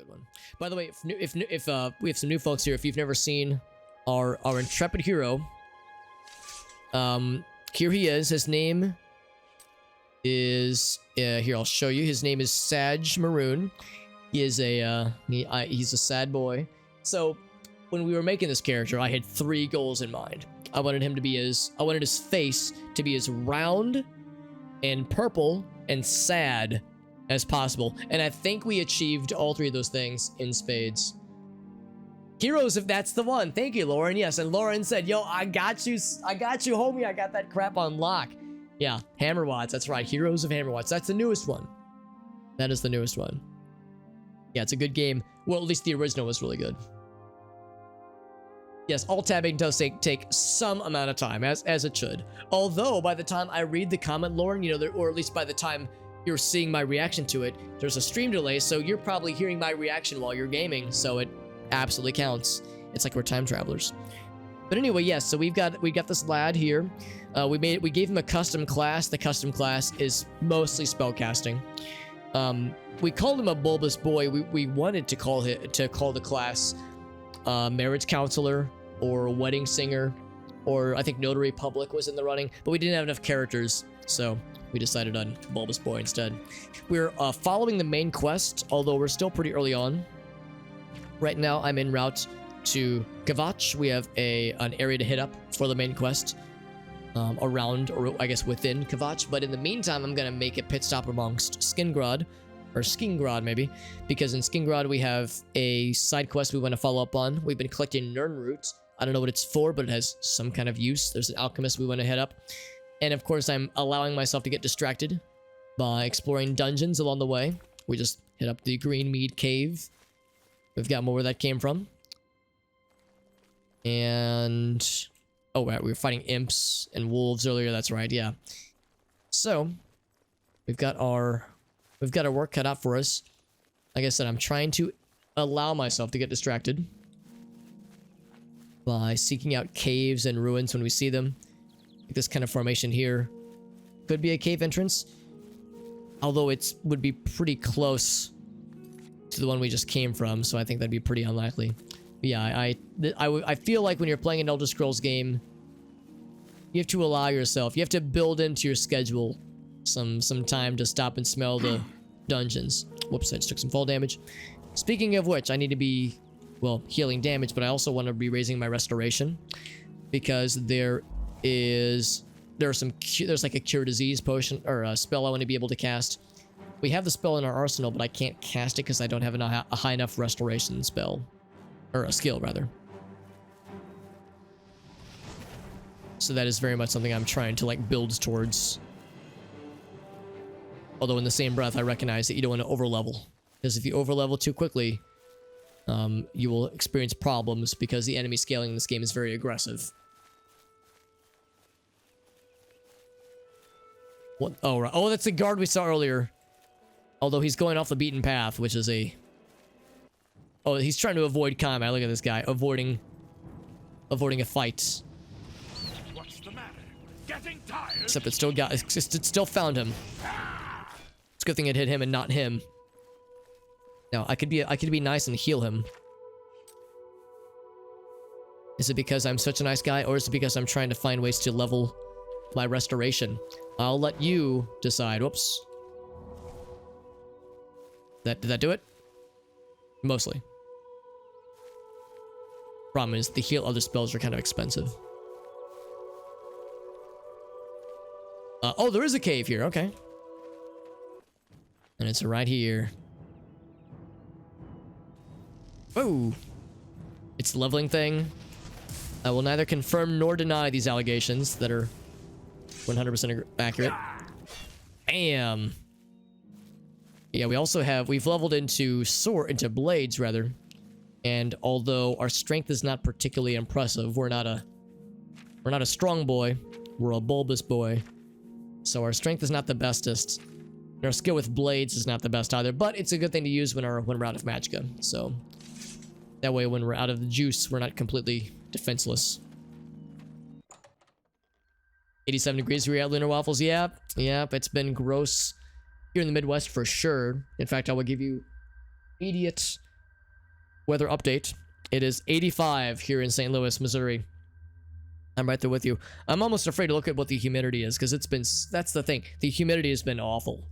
good one. By the way, if we have some new folks here, if you've never seen our intrepid hero, here he is. His name is here. I'll show you. His name is Sadge Maroon. He is he's a sad boy. So when we were making this character, I had 3 goals in mind. I wanted his face to be as round and purple and sad as possible. And I think we achieved all 3 of those things in spades. Heroes, if that's the one. Thank you, Lauren. Yes, and Lauren said, yo, I got you, homie. I got that crap on lock. Yeah, Hammerwatts, that's right. Heroes of Hammerwatts. That's the newest one. That is the newest one. Yeah, it's a good game. Well, at least the original was really good. Yes, alt-tabbing does take some amount of time, as it should. Although, by the time I read the comment, Lauren, you know, or at least by the time you're seeing my reaction to it, there's a stream delay, so you're probably hearing my reaction while you're gaming, so it absolutely counts. It's like we're time travelers. But anyway, yes, so we got this lad here. We gave him a custom class. The custom class is mostly spellcasting. We called him a bulbous boy. We wanted to call the class marriage counselor or wedding singer, or I think notary public was in the running, but we didn't have enough characters, so we decided on bulbous boy instead. We're following the main quest, although we're still pretty early on. Right now, I'm en route to Kvatch. We have an area to hit up for the main quest around, or I guess within Kvatch. But in the meantime, I'm going to make a pit stop amongst Skingrad, or Skingrad maybe, because in Skingrad we have a side quest we want to follow up on. We've been collecting Nern root. I don't know what it's for, but it has some kind of use. There's an alchemist we want to hit up. And of course, I'm allowing myself to get distracted by exploring dungeons along the way. We just hit up the Green Mead Cave. We've got more where that came from. And oh, right, we were fighting imps and wolves earlier. That's right, yeah. So we've got our work cut out for us. Like I said, I'm trying to allow myself to get distracted by seeking out caves and ruins when we see them. Like this kind of formation here could be a cave entrance, although it would be pretty close to the one we just came from, so I think that'd be pretty unlikely. But yeah, I feel like when you're playing an Elder Scrolls game, you have to allow yourself, you have to build into your schedule some time to stop and smell the dungeons. Whoops, I just took some fall damage. Speaking of which, I need to be, well, healing damage, but I also want to be raising my restoration, because there's like a cure disease potion or a spell I want to be able to cast. We have the spell in our arsenal, but I can't cast it because I don't have a high enough restoration spell, or a skill rather. So that is very much something I'm trying to like build towards. Although in the same breath, I recognize that you don't want to overlevel, because if you overlevel too quickly, you will experience problems because the enemy scaling in this game is very aggressive. What? Oh, right. Oh, that's the guard we saw earlier. Although he's going off the beaten path, which is a... Oh, he's trying to avoid combat. Look at this guy. Avoiding a fight. What's the matter? Getting tired? Except it still found him. It's a good thing it hit him and not him. Now, I could be nice and heal him. Is it because I'm such a nice guy, or is it because I'm trying to find ways to level my restoration? I'll let you decide. Whoops. Did that do it? Mostly. Problem is, the heal other spells are kind of expensive. Oh, there is a cave here. Okay. And it's right here. Oh. It's a leveling thing. I will neither confirm nor deny these allegations that are 100% accurate. Bam. Yeah, we've leveled into blades rather. And although our strength is not particularly impressive, we're not a strong boy, we're a bulbous boy. So our strength is not the bestest. And our skill with blades is not the best either, but it's a good thing to use when we're out of magicka. So that way when we're out of the juice, we're not completely defenseless. 87 degrees we at Lunar Waffles. Yep, it's been gross here in the Midwest for sure. In fact, I will give you immediate weather update. It is 85 here in St. Louis, Missouri. I'm right there with you. I'm almost afraid to look at what the humidity is because it's been, that's the thing. The humidity has been awful.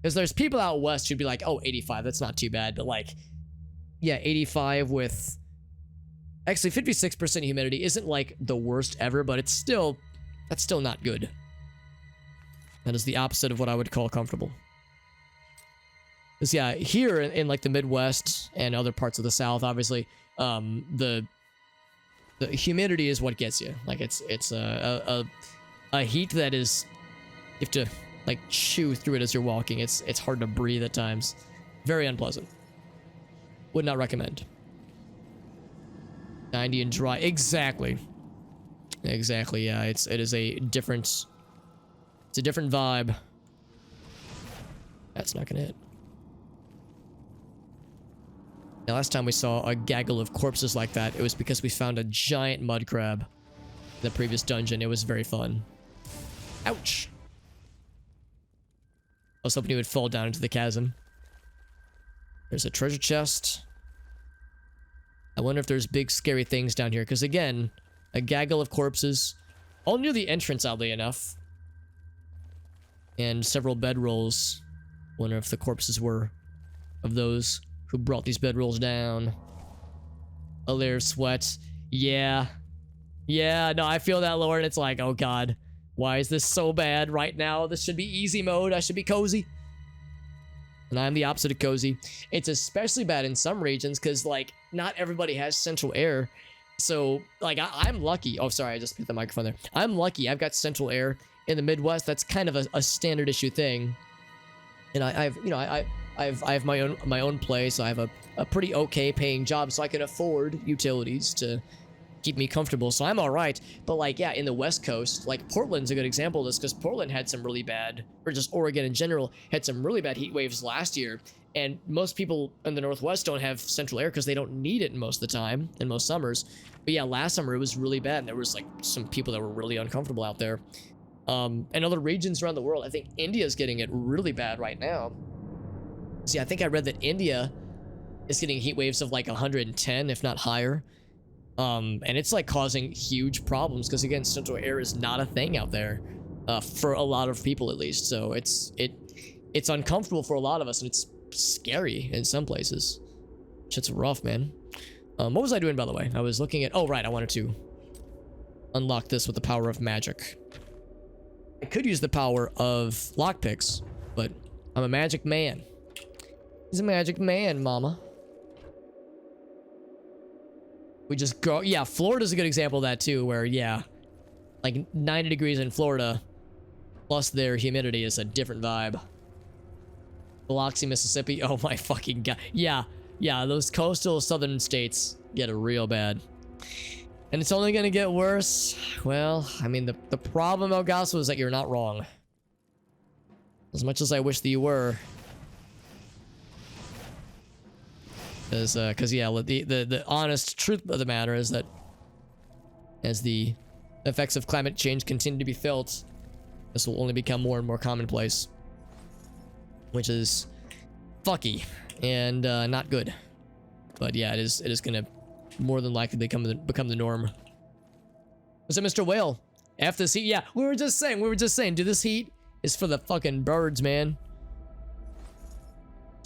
Because there's people out west who'd be like, oh, 85, that's not too bad. But like, yeah, 85 with actually 56% humidity isn't like the worst ever, but it's still, that's still not good. That is the opposite of what I would call comfortable. Because yeah, here in like the Midwest and other parts of the South, obviously, the humidity is what gets you. Like it's a heat that is, you have to like chew through it as you're walking. It's hard to breathe at times. Very unpleasant. Would not recommend. 90 and dry. Exactly. Exactly. Yeah, it is a different. It's a different vibe. That's not gonna hit. Now, last time we saw a gaggle of corpses like that, it was because we found a giant mud crab in the previous dungeon. It was very fun. Ouch! I was hoping he would fall down into the chasm. There's a treasure chest. I wonder if there's big scary things down here, because again, a gaggle of corpses. All near the entrance, oddly enough. And several bedrolls. Wonder if the corpses were of those who brought these bedrolls down. A layer of sweat. Yeah. Yeah, no, I feel that, Lord. It's like, oh god. Why is this so bad right now? This should be easy mode. I should be cozy. And I'm the opposite of cozy. It's especially bad in some regions because, like, not everybody has central air. So, like, I'm lucky. Oh, sorry, I just hit the microphone there. I'm lucky. I've got central air in the Midwest. That's kind of a standard issue thing. And I have my own place. I have a pretty okay paying job, so I can afford utilities to keep me comfortable. So I'm all right. But like, yeah, in the West Coast, like Portland's a good example of this because Portland had some really bad, or just Oregon in general, had some really bad heat waves last year. And most people in the Northwest don't have central air because they don't need it most of the time in most summers. But yeah, last summer it was really bad. And there was like some people that were really uncomfortable out there. And other regions around the world, I think India's getting it really bad right now. See, I think I read that India is getting heat waves of like 110, if not higher. And it's like causing huge problems because again, central air is not a thing out there, for a lot of people at least. So it's uncomfortable for a lot of us, and it's scary in some places. Shit's rough, man. What was I doing, by the way? I was looking at, oh right, I wanted to unlock this with the power of magic. I could use the power of lockpicks, but I'm a magic man. He's a magic man, mama. We just go, yeah, Florida's a good example of that too, where, yeah, like 90 degrees in Florida, plus their humidity is a different vibe. Biloxi, Mississippi, oh my fucking god. Yeah, those coastal southern states get it real bad. And it's only gonna get worse. Well, I mean, the problem, Elgaso, is that you're not wrong. As much as I wish that you were. Because yeah, the honest truth of the matter is that as the effects of climate change continue to be felt, this will only become more and more commonplace, which is fucky and not good. But yeah, it is gonna more than likely become the norm. Was it Mr. Whale? After this heat, yeah, we were just saying, dude, this heat is for the fucking birds, man.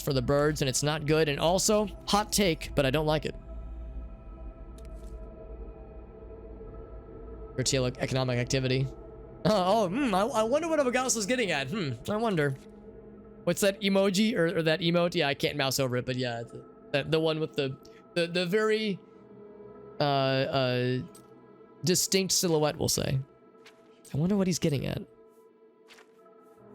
For the birds, and it's not good. And also, hot take, but I don't like it. Curtail economic activity. I wonder what Avagalis was getting at. I wonder. What's that emoji or that emote? Yeah, I can't mouse over it, but yeah, the one with the very distinct silhouette, we'll say. I wonder what he's getting at.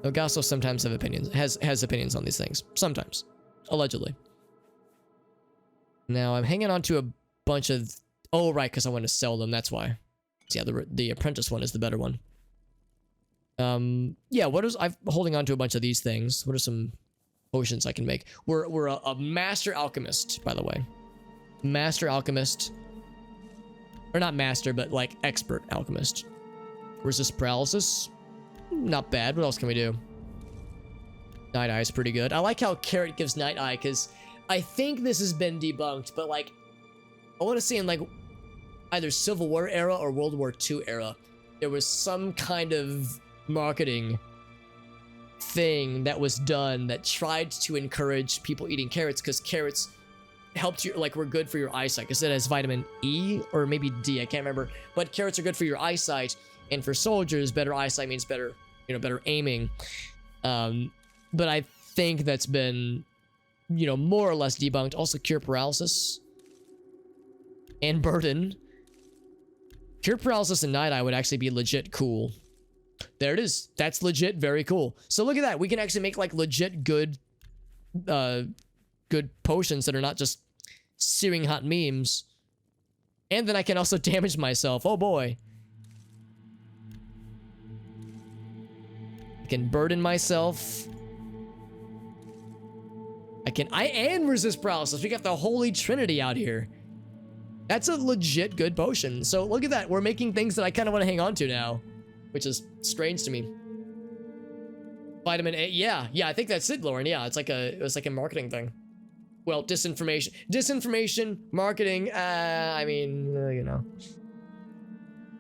Elgaso sometimes has opinions on these things. Sometimes. Allegedly. Now, I'm hanging on to a bunch of... Oh, right, because I want to sell them. That's why. So yeah, the apprentice one is the better one. Yeah, I'm holding on to a bunch of these things. What are some potions I can make? We're a master alchemist, by the way. Master alchemist. Or not master, but like expert alchemist. Resist paralysis. Not bad. What else can we do? Night Eye is pretty good. I like how Carrot gives Night Eye because I think this has been debunked, but like, I want to say in like either Civil War era or World War II era, there was some kind of marketing thing that was done that tried to encourage people eating carrots because carrots helped you, like, were good for your eyesight because it has vitamin E or maybe D, I can't remember, but carrots are good for your eyesight, and for soldiers, better eyesight means better, you know, better aiming. But I think that's been, you know, more or less debunked. Also, cure paralysis and burden. Cure paralysis and night eye would actually be legit cool. There it is. That's legit very cool. So look at that. We can actually make like legit good potions that are not just searing hot memes. And then I can also damage myself. Oh boy. I can burden myself. I and resist paralysis. We got the holy trinity out here. That's a legit good potion. So look at that. We're making things that I kind of want to hang on to now, which is strange to me. Vitamin A. Yeah, I think that's it, Lauren. Yeah, it was like a marketing thing. Well, disinformation, marketing. I mean, you know.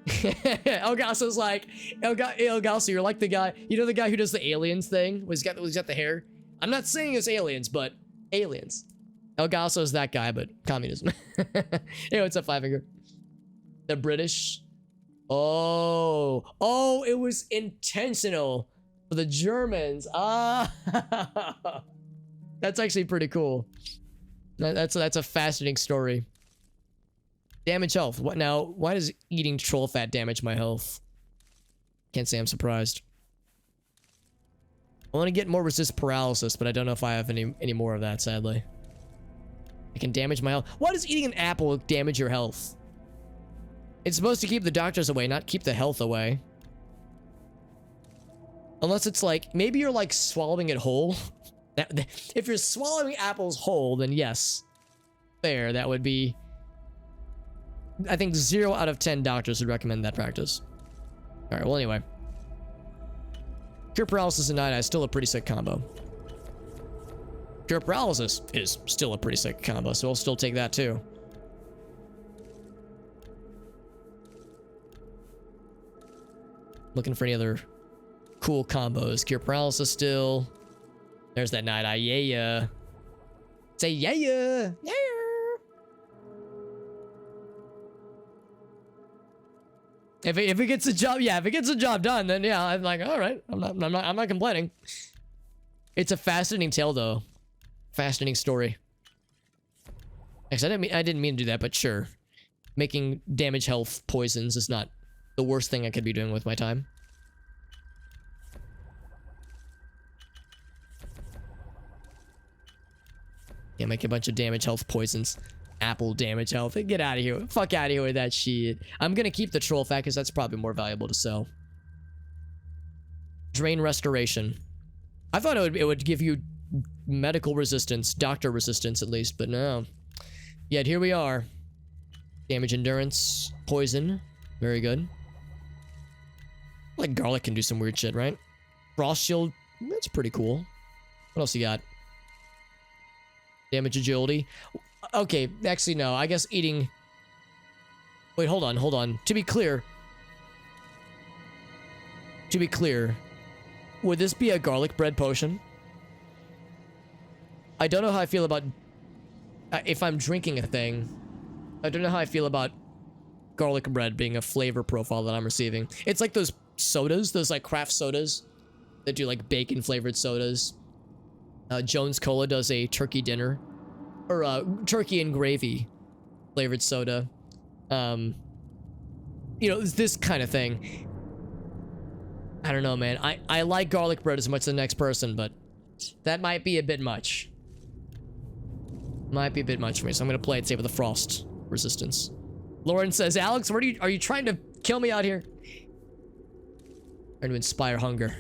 Elgasso's like, Elgasso, you're like the guy, you know, the guy who does the aliens thing? He's got the hair. I'm not saying it's aliens, but aliens. Elgasso's that guy, but communism. Hey, what's up, Five Finger? The British. Oh, it was intentional for the Germans. Ah, that's actually pretty cool. That's a fascinating story. Damage health. What now? Why does eating troll fat damage my health? Can't say I'm surprised. I want to get more resist paralysis, but I don't know if I have any more of that, sadly. I can damage my health. Why does eating an apple damage your health? It's supposed to keep the doctors away, not keep the health away. Unless it's like, maybe you're like swallowing it whole. If you're swallowing apples whole, then yes. Fair, that would be... I think 0 out of 10 doctors would recommend that practice. Alright, well anyway. Cure paralysis and night eye is still a pretty sick combo. Cure paralysis is still a pretty sick combo, so I'll still take that too. Looking for any other cool combos. Cure paralysis still. There's that night eye. Yeah. Say yeah. Yeah. If it gets the job, yeah, if it gets the job done, then yeah, I'm like, all right, I'm not complaining. It's a fascinating tale, though. Fascinating story. Actually, I didn't mean to do that, but sure. Making damage health poisons is not the worst thing I could be doing with my time. Yeah, make a bunch of damage health poisons. Apple damage health. Get out of here. Fuck out of here with that shit. I'm gonna keep the troll fat because that's probably more valuable to sell. Drain restoration. I thought it would give you medical resistance, doctor resistance at least, but no. Yet here we are. Damage endurance, poison. Very good. Like garlic can do some weird shit, right? Frost shield. That's pretty cool. What else you got? Damage agility. Okay, actually no. I guess eating... Wait, hold on. To be clear, would this be a garlic bread potion? I don't know how I feel about... if I'm drinking a thing, I don't know how I feel about garlic bread being a flavor profile that I'm receiving. It's like those sodas, those like craft sodas that do like bacon flavored sodas. Jones Cola does a turkey dinner. Or turkey and gravy flavored soda. You know, this kind of thing. I don't know, man. I like garlic bread as much as the next person, but that might be a bit much. Might be a bit much for me, so I'm gonna play it safe with the frost resistance. Lauren says, Alex, are you trying to kill me out here? Trying to inspire hunger.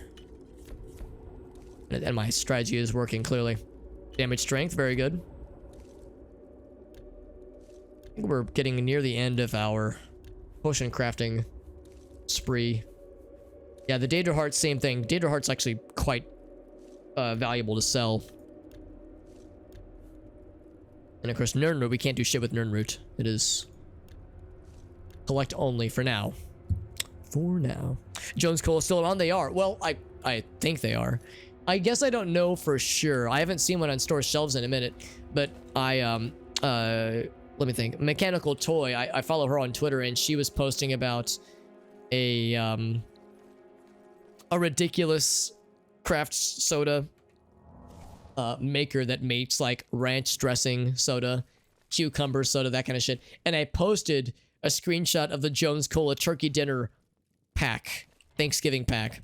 And my strategy is working, clearly. Damage strength, very good. I think we're getting near the end of our potion crafting spree. Yeah, the Daedra Heart, same thing. Daedra Heart's actually quite valuable to sell. And of course, Nirnroot, we can't do shit with Nirnroot. It is collect only for now. For now. Jones Cole is still around? They are. Well, I think they are. I guess I don't know for sure. I haven't seen one on store shelves in a minute, but let me think. Mechanical Toy, I follow her on Twitter, and she was posting about a ridiculous craft soda maker that makes like ranch dressing soda, cucumber soda, that kind of shit. And I posted a screenshot of the Jones Cola turkey dinner pack, Thanksgiving pack.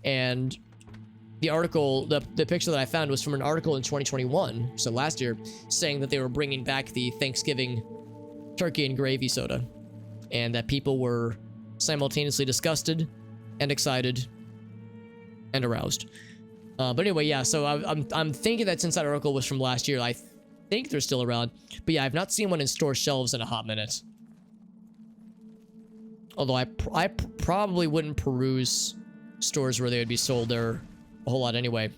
And the article, the picture that I found was from an article in 2021, so last year, saying that they were bringing back the Thanksgiving turkey and gravy soda, and that people were simultaneously disgusted and excited and aroused. But anyway, yeah, so I'm thinking that since that article was from last year, I think they're still around. But yeah, I've not seen one in store shelves in a hot minute. Although I probably wouldn't peruse stores where they would be sold there a whole lot anyway.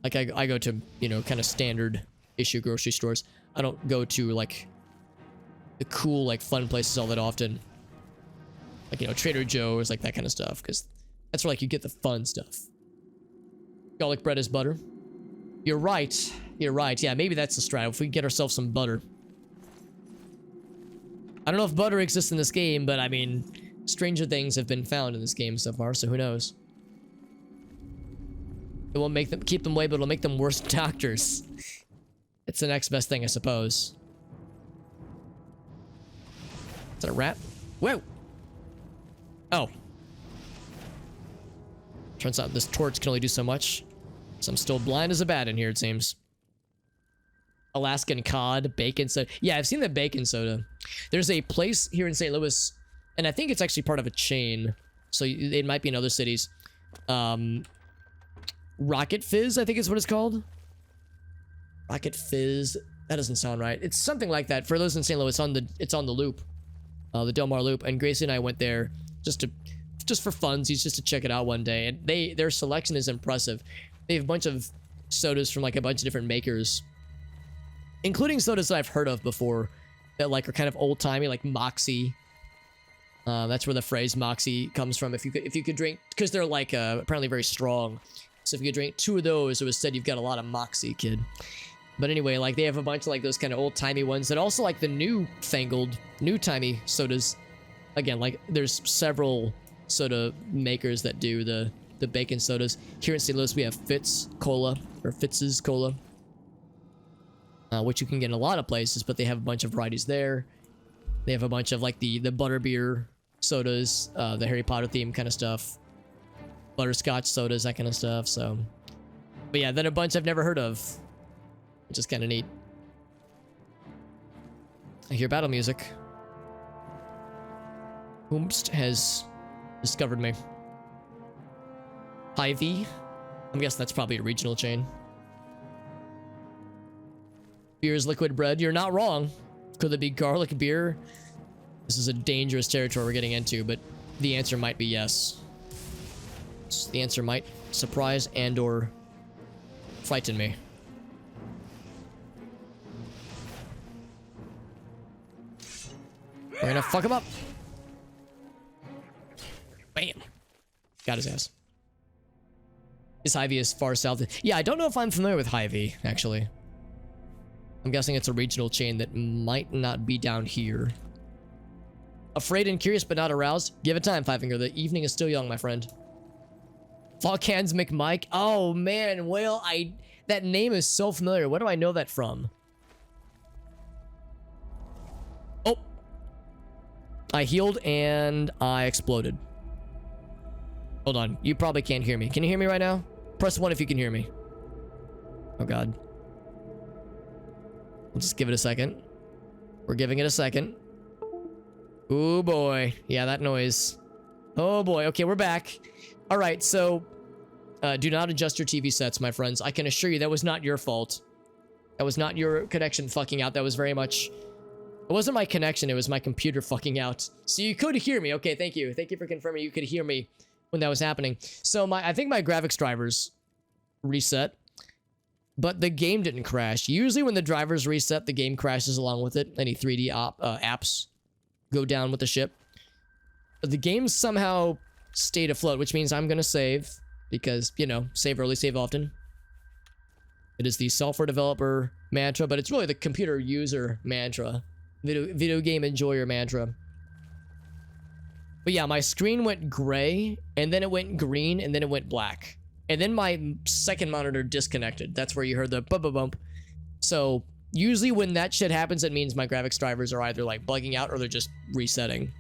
Like I go to, you know, kind of standard issue grocery stores. I don't go to like the cool, like fun places all that often. Like, you know, Trader Joe's, like that kind of stuff, because that's where like you get the fun stuff. Garlic bread is butter. You're right. You're right. Yeah, maybe that's the strat. If we get ourselves some butter. I don't know if butter exists in this game, but I mean, stranger things have been found in this game so far, so who knows? It won't make them keep them away, but it'll make them worse doctors. It's the next best thing, I suppose. Is that a rat? Whoa! Oh. Turns out this torch can only do so much. So I'm still blind as a bat in here, it seems. Alaskan cod, bacon soda. Yeah, I've seen the bacon soda. There's a place here in St. Louis, and I think it's actually part of a chain. So it might be in other cities. Rocket Fizz, I think is what it's called. Rocket Fizz. That doesn't sound right. It's something like that. For those in St. Louis, it's on the loop. The Del Mar Loop. And Gracie and I went there just for funsies, just to check it out one day. And their selection is impressive. They have a bunch of sodas from like a bunch of different makers, including sodas that I've heard of before that like are kind of old-timey, like Moxie. That's where the phrase Moxie comes from. If you could drink, because they're like apparently very strong. So if you could drink 2 of those, it was said you've got a lot of Moxie, kid. But anyway, like they have a bunch of like those kind of old-timey ones that also like the new-timey sodas. Again, like there's several soda makers that do the bacon sodas. Here in St. Louis, we have Fitz's Cola, which you can get in a lot of places, but they have a bunch of varieties there. They have a bunch of like the butterbeer sodas, the Harry Potter theme kind of stuff, butterscotch sodas, that kind of stuff. So, but yeah, then a bunch I've never heard of, which is kind of neat. I hear battle music. Whomst has discovered me. Hy-Vee? I'm guessing that's probably a regional chain. Beer is liquid bread. You're not wrong. Could it be garlic beer? This is a dangerous territory we're getting into, but the answer might be yes. The answer might surprise and or frighten me. We're gonna fuck him up. Bam. Got his ass. Is Hy-Vee as far south? Yeah, I don't know if I'm familiar with Hy-Vee, actually. I'm guessing it's a regional chain that might not be down here. Afraid and curious but not aroused? Give it time, Five Finger. The evening is still young, my friend. Falcans McMike? Oh, man. Well, that name is so familiar. Where do I know that from? Oh. I healed and I exploded. Hold on. You probably can't hear me. Can you hear me right now? Press 1 if you can hear me. Oh, God. We'll just give it a second. We're giving it a second. Oh, boy. Yeah, that noise. Oh, boy. Okay, we're back. All right, so do not adjust your TV sets, my friends. I can assure you that was not your fault. That was not your connection fucking out. That was very much... It wasn't my connection. It was my computer fucking out. So you could hear me. Okay, thank you. Thank you for confirming you could hear me when that was happening. So I think my graphics drivers reset. but the game didn't crash. Usually when the drivers reset, the game crashes along with it. Any 3D apps go down with the ship. But the game somehow stayed afloat, which means I'm going to save because, you know, save early, save often. It is the software developer mantra, but it's really the computer user mantra. Video game enjoyer mantra. But yeah, my screen went gray, and then it went green, and then it went black. And then my second monitor disconnected. That's where you heard the bump, bump, bump. So usually when that shit happens, it means my graphics drivers are either like bugging out or they're just resetting.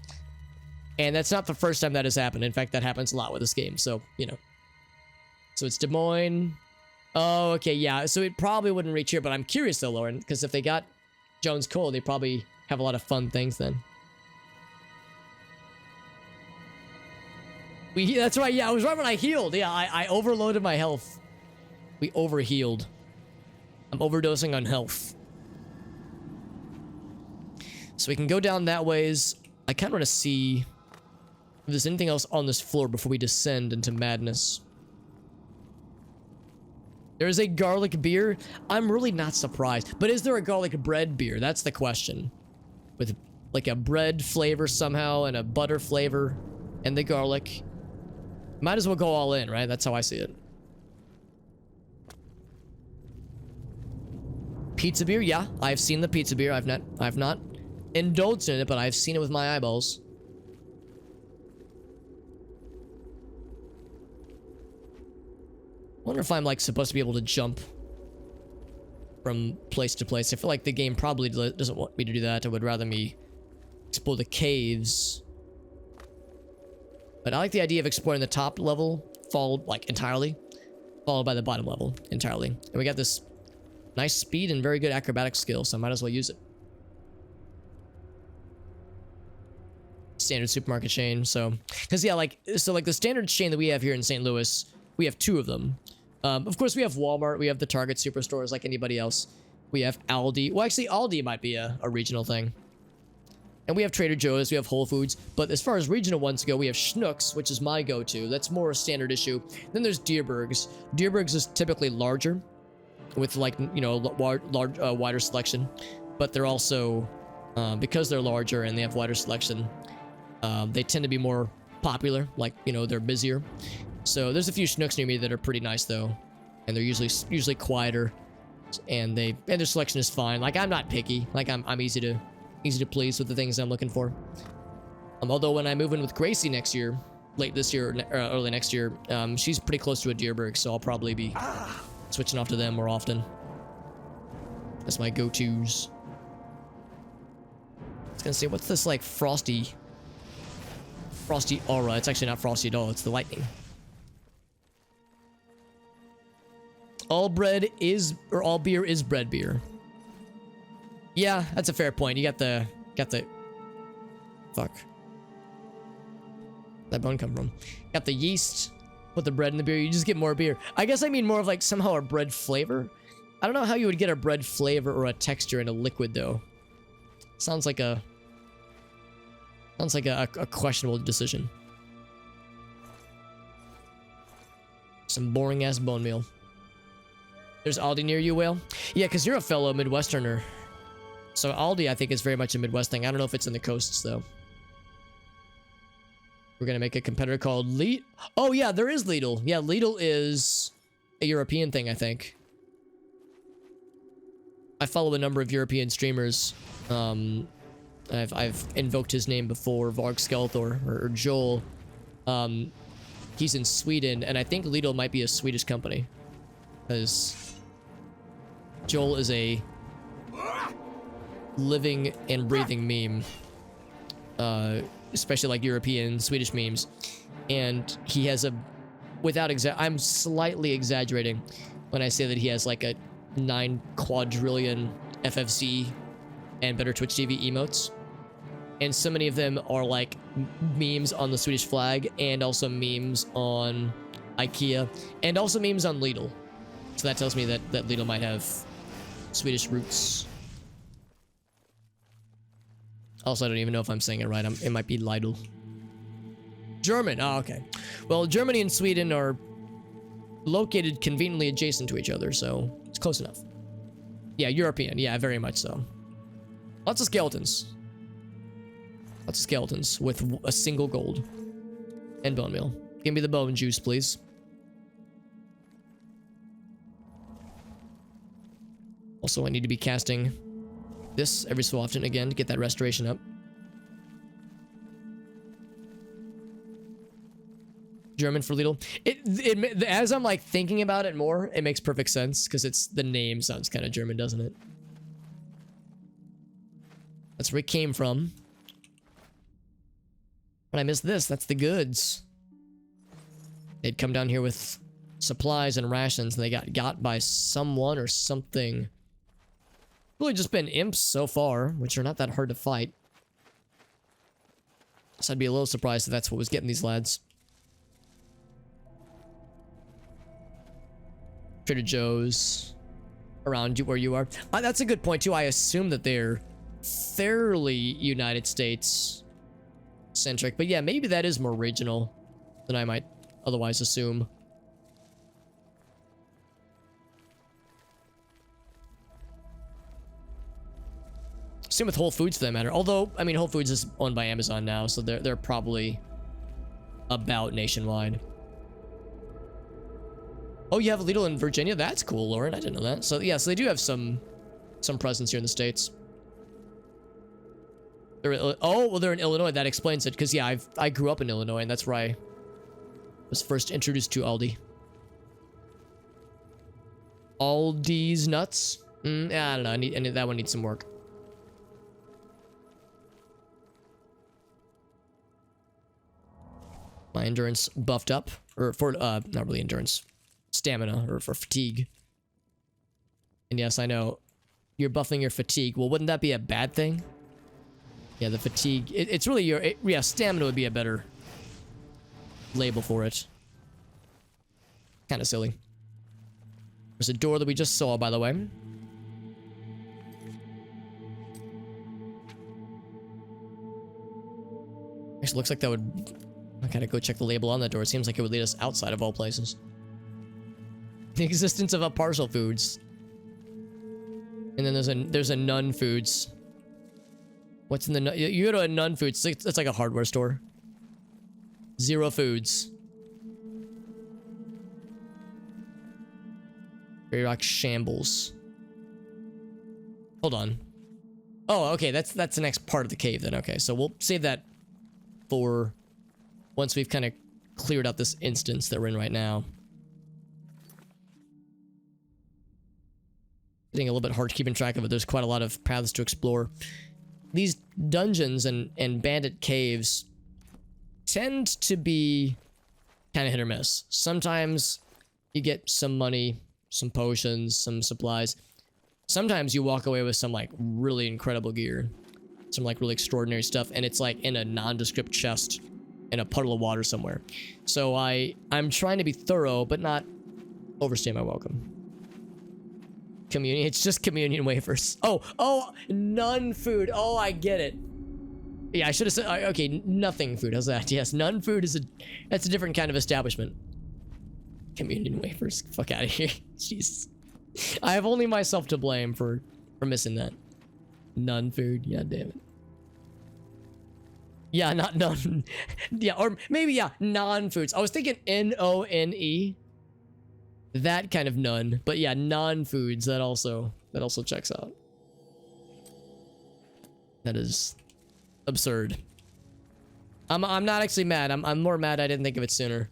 And that's not the first time that has happened. In fact, that happens a lot with this game. So, you know. So it's Des Moines. Oh, okay, yeah. So it probably wouldn't reach here, but I'm curious though, Lauren, because if they got Jones Cole, they probably have a lot of fun things then. That's right, yeah, I was right when I healed. Yeah, I overloaded my health. We overhealed. I'm overdosing on health. So we can go down that ways. I kind of want to see if there's anything else on this floor before we descend into madness. There is a garlic beer. I'm really not surprised. But is there a garlic bread beer? That's the question. With like a bread flavor somehow and a butter flavor and the garlic. Might as well go all in, right? That's how I see it. Pizza beer, yeah. I've seen the pizza beer. I've not indulged in it, but I've seen it with my eyeballs. Wonder if I'm like supposed to be able to jump from place to place. I feel like the game probably doesn't want me to do that. It would rather me explore the caves. But I like the idea of exploring the top level, followed by the bottom level entirely. And we got this nice speed and very good acrobatic skill, so I might as well use it. Standard supermarket chain, so because yeah, like the standard chain that we have here in St. Louis, we have two of them. Of course, we have Walmart, we have the Target superstores like anybody else. We have Aldi. Well, actually, Aldi might be a regional thing. And we have Trader Joe's, we have Whole Foods. But as far as regional ones go, we have Schnucks, which is my go-to. That's more a standard issue. Then there's Dierberg's. Dierberg's is typically larger, with like, you know, wider selection. But they're also, because they're larger and they have wider selection, they tend to be more popular. Like, you know, they're busier. So there's a few Schnucks near me that are pretty nice though, and they're usually quieter, and their selection is fine. Like, I'm not picky. Like, I'm easy to please with the things I'm looking for. Although when I move in with Gracie next year, late this year or early next year, she's pretty close to a Dierberg, so I'll probably be switching off to them more often. That's my go-tos. I was gonna say, what's this like frosty aura? It's actually not frosty at all. It's the lightning. All beer is bread beer. Yeah, that's a fair point. You got the fuck. That bone come from? Got the yeast, put the bread in the beer. You just get more beer. I guess I mean more of like somehow a bread flavor. I don't know how you would get a bread flavor or a texture in a liquid though. Sounds like a questionable decision. Some boring ass bone meal. There's Aldi near you, Whale? Yeah, because you're a fellow Midwesterner. So Aldi, I think, is very much a Midwest thing. I don't know if it's in the coasts, though. We're going to make a competitor called Lidl. Oh, yeah, there is Lidl. Yeah, Lidl is a European thing, I think. I follow a number of European streamers. I've invoked his name before, Varg Skelthor, or Joel. He's in Sweden, and I think Lidl might be a Swedish company. Because Joel is a living and breathing meme. Especially like European, Swedish memes. And he has a, I'm slightly exaggerating when I say that he has like a 9 quadrillion FFC and better Twitch TV emotes. And so many of them are like memes on the Swedish flag, and also memes on IKEA, and also memes on Lidl. So that tells me that Lidl might have Swedish roots. Also, I don't even know if I'm saying it right. It might be Lidl. German. Oh, okay. Well, Germany and Sweden are located conveniently adjacent to each other, so it's close enough. Yeah, European. Yeah, very much so. Lots of skeletons. Lots of skeletons with a single gold. And bone meal. Give me the bone juice, please. Also, I need to be casting this every so often again to get that restoration up. German for Lidl. As I'm like thinking about it more, it makes perfect sense because the name sounds kind of German, doesn't it? That's where it came from. But I missed this. That's the goods. They'd come down here with supplies and rations, and they got by someone or something. Really just been imps so far, which are not that hard to fight. So I'd be a little surprised if that's what was getting these lads. Trader Joe's around you where you are. That's a good point too. I assume that they're fairly United States centric, but yeah, maybe that is more regional than I might otherwise assume. Same with Whole Foods for that matter. Although, I mean, Whole Foods is owned by Amazon now, so they're probably about nationwide. Oh, you have a Lidl in Virginia? That's cool, Lauren. I didn't know that. So yeah, so they do have some presence here in the States. Oh, well, they're in Illinois. That explains it. Because yeah, I grew up in Illinois, and that's where I was first introduced to Aldi. Aldi's nuts? Yeah, I don't know. That one needs some work. My endurance buffed up, or for not really endurance, stamina, or for fatigue. And yes, I know you're buffing your fatigue. Well, wouldn't that be a bad thing? Yeah, the fatigue. It's really your yeah. Stamina would be a better label for it. Kind of silly. There's a door that we just saw, by the way. Actually, looks like that would. I gotta go check the label on that door. It seems like it would lead us outside of all places. The existence of a partial foods. And then there's a nun foods. What's in the you go to a nun foods? It's like a hardware store. Zero foods. Grey Rock Shambles. Hold on. Oh, okay. That's the next part of the cave then. Okay, so we'll save that for once we've kind of cleared out this instance that we're in right now. Getting a little bit hard keeping track of it. There's quite a lot of paths to explore. These dungeons and bandit caves tend to be kind of hit or miss. Sometimes you get some money, some potions, some supplies. Sometimes you walk away with some like really incredible gear, some like really extraordinary stuff, and it's like in a nondescript chest in a puddle of water somewhere. So I'm trying to be thorough, but not overstay my welcome. Communion. It's just communion wafers. Oh, nun food. Oh, I get it. Yeah, I should have said, okay, nothing food. How's that? Yes, nun food that's a different kind of establishment. Communion wafers. Fuck out of here. Jeez. I have only myself to blame for missing that. Nun food. Yeah, damn it. Yeah, not nun. Yeah, or maybe, yeah, non-foods. I was thinking N-O-N-E. That kind of nun. But yeah, non-foods, that also checks out. That is absurd. I'm not actually mad. I'm more mad I didn't think of it sooner.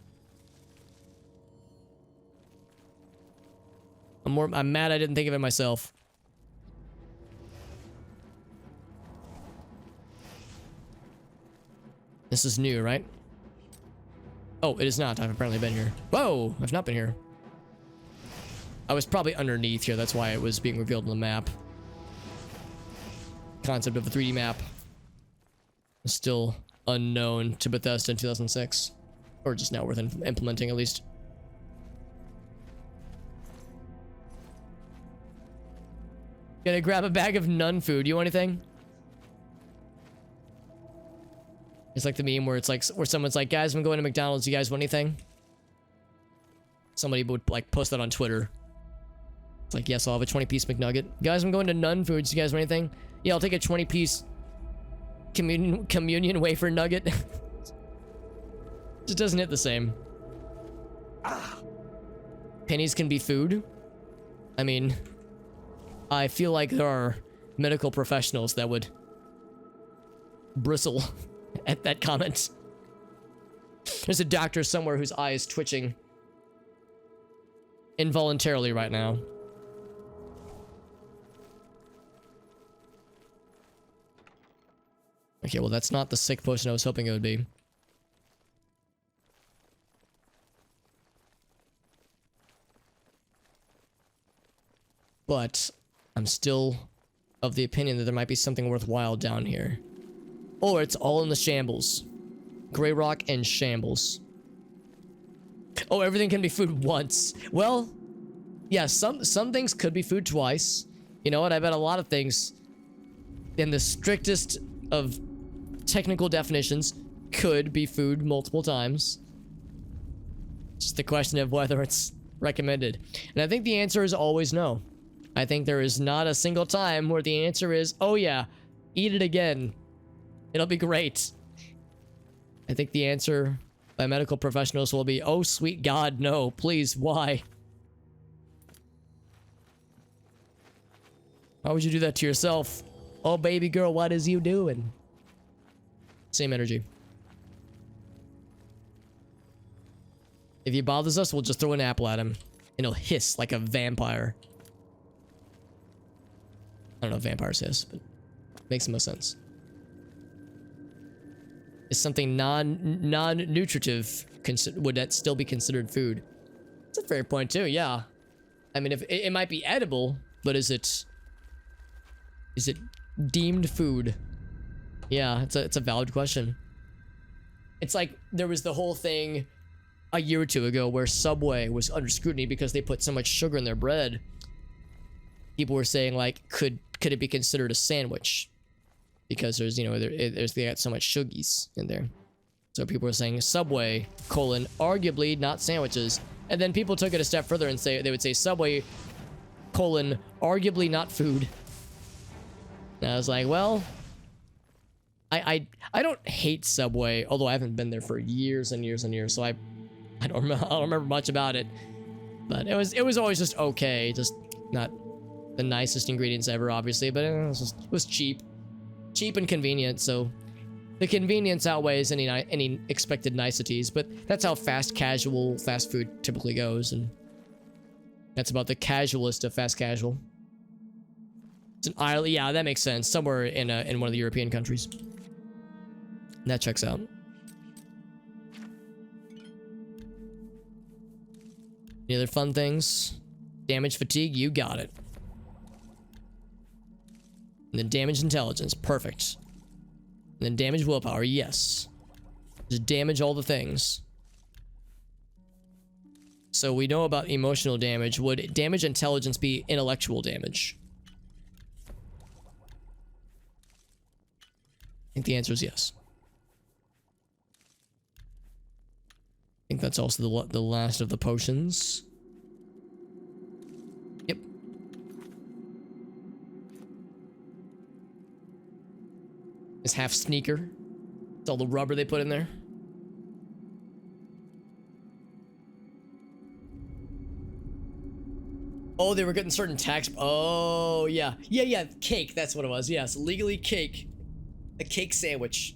I'm mad I didn't think of it myself. This is new, right? Oh, it is not. I've apparently been here. Whoa! I've not been here. I was probably underneath here. That's why it was being revealed on the map. Concept of a 3D map is still unknown to Bethesda in 2006. Or just now worth implementing, at least. Gonna grab a bag of nun food. You want anything? It's like the meme where it's like, where someone's like, guys, I'm going to McDonald's. You guys want anything? Somebody would like post that on Twitter. It's like, yes, I'll have a 20-piece McNugget. Guys, I'm going to Nun Foods. You guys want anything? Yeah, I'll take a 20-piece communion wafer nugget. Just doesn't hit the same. Pennies can be food. I mean, I feel like there are medical professionals that would bristle at that comment. There's a doctor somewhere whose eye is twitching involuntarily right now. Okay, well, that's not the sick potion I was hoping it would be. But I'm still of the opinion that there might be something worthwhile down here. Or it's all in the shambles. Grey rock and shambles. Oh, everything can be food once. Well, yeah, some things could be food twice. You know what? I bet a lot of things, in the strictest of technical definitions, could be food multiple times. Just the question of whether it's recommended. And I think the answer is always no. I think there is not a single time where the answer is, oh yeah, eat it again. It'll be great. I think the answer by medical professionals will be, oh sweet God, no, please, why? Why would you do that to yourself? Oh baby girl, what is you doing? Same energy. If he bothers us, we'll just throw an apple at him. And he'll hiss like a vampire. I don't know if vampires hiss, but makes the most sense. Is something non-nutritive would that still be considered food? That's a fair point too, yeah. I mean, if it might be edible, but is it deemed food? Yeah, it's a valid question. It's like there was the whole thing a year or two ago where Subway was under scrutiny because they put so much sugar in their bread. People were saying like, could it be considered a sandwich? Because there's, you know, they got so much suggies in there. So people were saying Subway, arguably not sandwiches. And then people took it a step further and they would say Subway, arguably not food. And I was like, well, I don't hate Subway, although I haven't been there for years and years and years, so I don't remember much about it. But it was always just okay, just not the nicest ingredients ever, obviously, but it was cheap and convenient. So the convenience outweighs any expected niceties. But that's how fast food typically goes, and that's about the casualist of fast casual. It's an Ireland, yeah, that makes sense. Somewhere in one of the European countries. That checks out. Any other fun things? Damage fatigue, you got it. And then damage intelligence, perfect. And then damage willpower, yes. Just damage all the things. So we know about emotional damage. Would damage intelligence be intellectual damage? I think the answer is yes. I think that's also the last of the potions. Yep. It's half sneaker. It's all the rubber they put in there. Oh, they were getting certain tax. Oh, yeah. Yeah, cake. That's what it was. Yes, legally cake. A cake sandwich.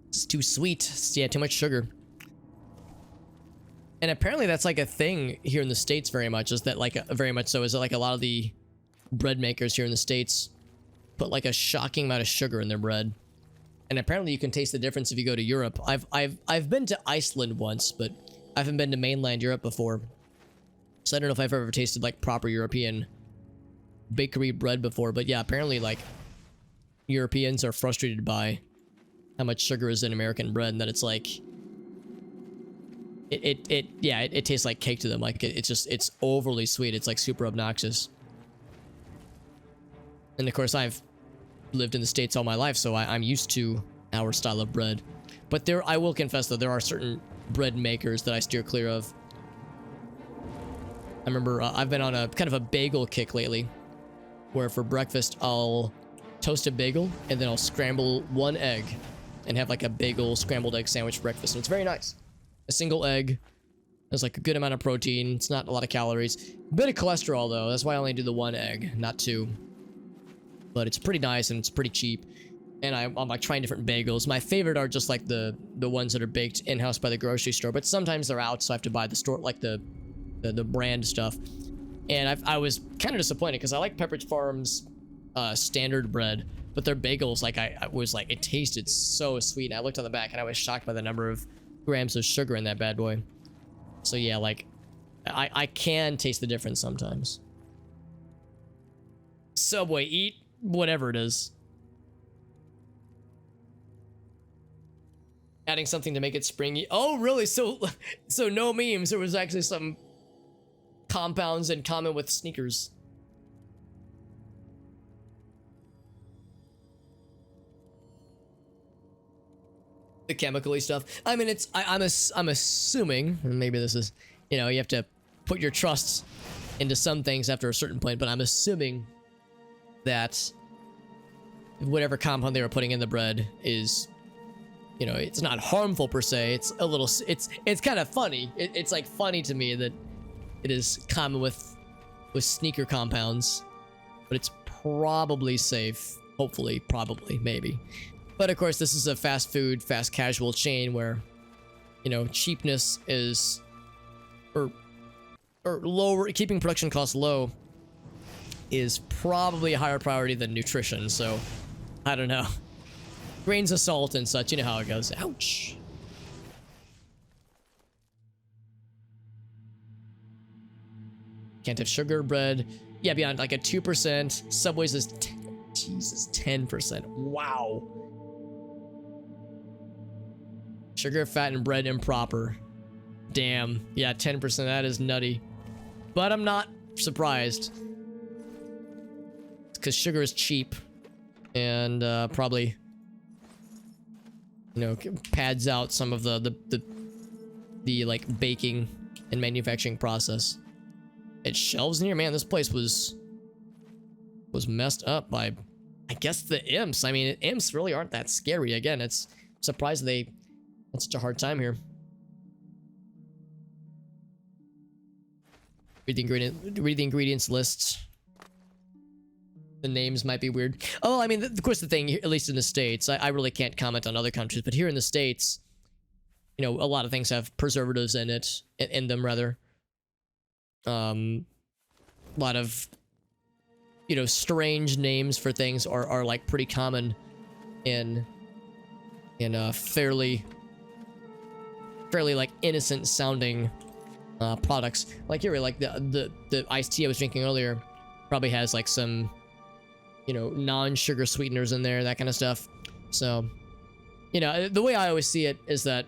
It's too sweet. Yeah, too much sugar. And apparently that's like a thing here in the States very much. Is that like very much so? Is that like a lot of the bread makers here in the States put like a shocking amount of sugar in their bread? And apparently you can taste the difference if you go to Europe. I've been to Iceland once, but I haven't been to mainland Europe before. So I don't know if I've ever tasted like proper European bakery bread before. But yeah, apparently like Europeans are frustrated by how much sugar is in American bread, and that it's like it tastes like cake to them. Like it's overly sweet. It's like super obnoxious. And of course I've lived in the States all my life, so I'm used to our style of bread. But I will confess though, there are certain bread makers that I steer clear of. I remember I've been on a kind of a bagel kick lately, where for breakfast I'll toast a bagel and then I'll scramble one egg and have like a bagel scrambled egg sandwich for breakfast, and it's very nice. A single egg has like a good amount of protein. It's not a lot of calories. A bit of cholesterol though. That's why I only do the one egg, not two. But it's pretty nice and it's pretty cheap. And I'm like trying different bagels. My favorite are just like the ones that are baked in-house by the grocery store, but sometimes they're out, so I have to buy the store, like the brand stuff. And I was kind of disappointed because I like Pepperidge Farm's standard bread, but their bagels, like I was like, it tasted so sweet. And I looked on the back and I was shocked by the number of grams of sugar in that bad boy. So yeah, like I can taste the difference sometimes. Subway, eat whatever it is. Adding something to make it springy. Oh, really? So no memes. There was actually some compounds in common with sneakers. The chemically stuff. I mean, it's I'm assuming, and maybe this is, you know, you have to put your trust into some things after a certain point, but I'm assuming that whatever compound they were putting in the bread is, you know, it's not harmful per se. It's a little, it's kind of funny. It's like funny to me that it is common with sneaker compounds, but it's probably safe. Hopefully, probably, maybe. But of course, this is a fast food, fast casual chain where, you know, cheapness is, or lower, keeping production costs low is probably a higher priority than nutrition. So, I don't know. Grains of salt and such, you know how it goes. Ouch. Can't have sugar, bread. Yeah, beyond like a 2%. Subway's is, Jesus, 10%. Wow. Sugar, fat, and bread improper. Damn. Yeah, 10%. That is nutty. But I'm not surprised. It's because sugar is cheap. And probably, you know, pads out some of the like baking and manufacturing process. It shelves in here, man. This place was messed up by, I guess, the imps. I mean, imps really aren't that scary. Again, it's surprised they had such a hard time here. Read the ingredients list. The names might be weird. Oh, I mean, of course, the thing, at least in the States, I really can't comment on other countries, but here in the States, you know, a lot of things have preservatives in them, rather. A lot of, you know, strange names for things are like pretty common in fairly like innocent sounding products. Like here, like the iced tea I was drinking earlier probably has like some, you know, non-sugar sweeteners in there, that kind of stuff. So, you know, the way I always see it is that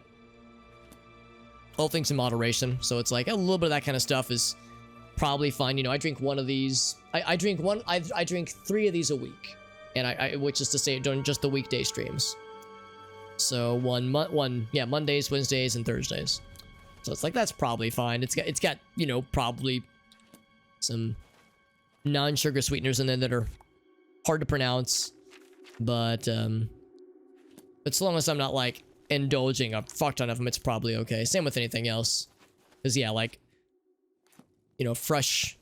all things in moderation. So it's like a little bit of that kind of stuff is probably fine. You know, I drink one of these. I drink 3 of these a week, and which is to say during just the weekday streams. So Mondays, Wednesdays, and Thursdays. So it's like that's probably fine. It's got you know, probably some non-sugar sweeteners in there that are hard to pronounce, but so long as I'm not like indulging a fuck ton of them, it's probably okay. Same with anything else, because yeah, like, you know, fresh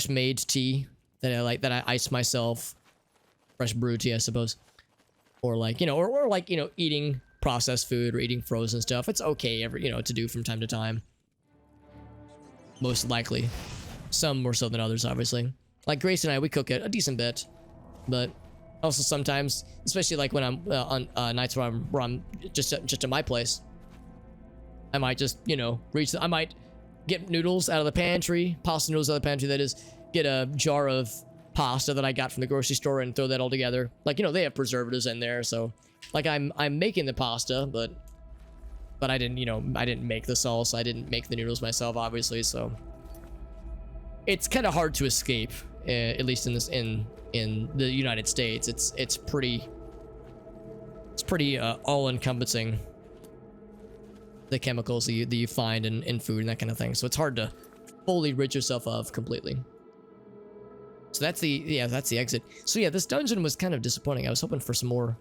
made tea that I like, that I ice myself, fresh brew tea, I suppose, or like, you know, or like, you know, eating processed food or eating frozen stuff. It's okay, you know, to do from time to time. Most likely, some more so than others, obviously. Like Grace and I, we cook it a decent bit, but also sometimes, especially like when I'm on nights where I'm just at my place, I might just, you know, I might get noodles out of the pantry, pasta noodles out of the pantry, that is, get a jar of pasta that I got from the grocery store and throw that all together. Like, you know, they have preservatives in there, so like I'm making the pasta, but I didn't, you know, I didn't make the sauce, I didn't make the noodles myself, obviously, so it's kind of hard to escape, at least in the United States. It's pretty all-encompassing. the chemicals that you find in food and that kind of thing. So it's hard to fully rid yourself of completely. So that's the exit. So yeah, this dungeon was kind of disappointing. I was hoping for some more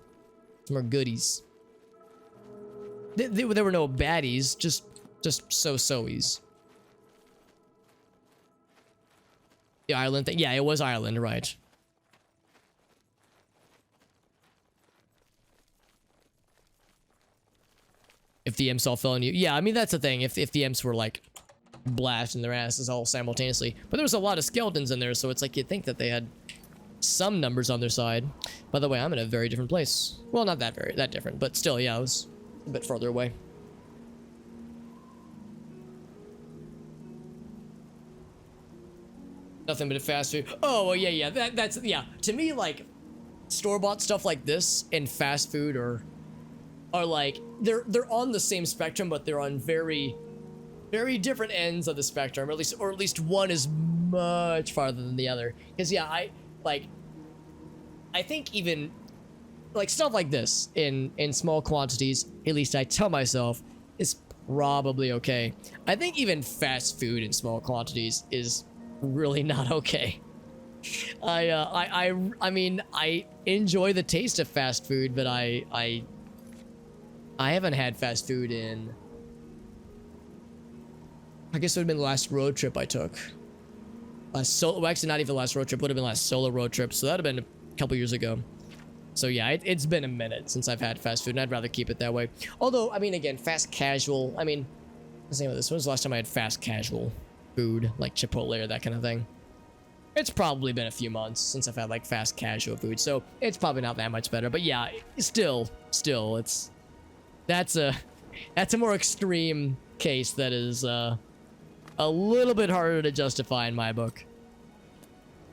goodies. There were no baddies, just so-so's. The Ireland thing. Yeah, it was Ireland, right. If the imps all fell on you. Yeah, I mean, that's the thing. If the imps were, like, blasting their asses all simultaneously. But there was a lot of skeletons in there, so it's like you'd think that they had some numbers on their side. By the way, I'm in a very different place. Well, not that different, but still, yeah, I was a bit farther away. Nothing but a fast food. Oh, well, yeah, that's, yeah. To me, like, store-bought stuff like this and fast food are like, they're on the same spectrum, but they're on very different ends of the spectrum, or at least one is much farther than the other. Because, yeah, I think even, like, stuff like this in small quantities, at least I tell myself, is probably okay. I think even fast food in small quantities is really not okay. I mean, I enjoy the taste of fast food, but I haven't had fast food in, I guess it would have been the last road trip I took. Well, actually not even the last road trip, would have been the last solo road trip, so that would have been a couple years ago. So yeah, it's been a minute since I've had fast food, and I'd rather keep it that way. Although, I mean, again, fast casual, I mean, let's think about this. When was the last time I had fast casual food, like Chipotle or that kind of thing? It's probably been a few months since I've had, like, fast casual food, so it's probably not that much better. But yeah, still, that's a more extreme case that is a little bit harder to justify in my book.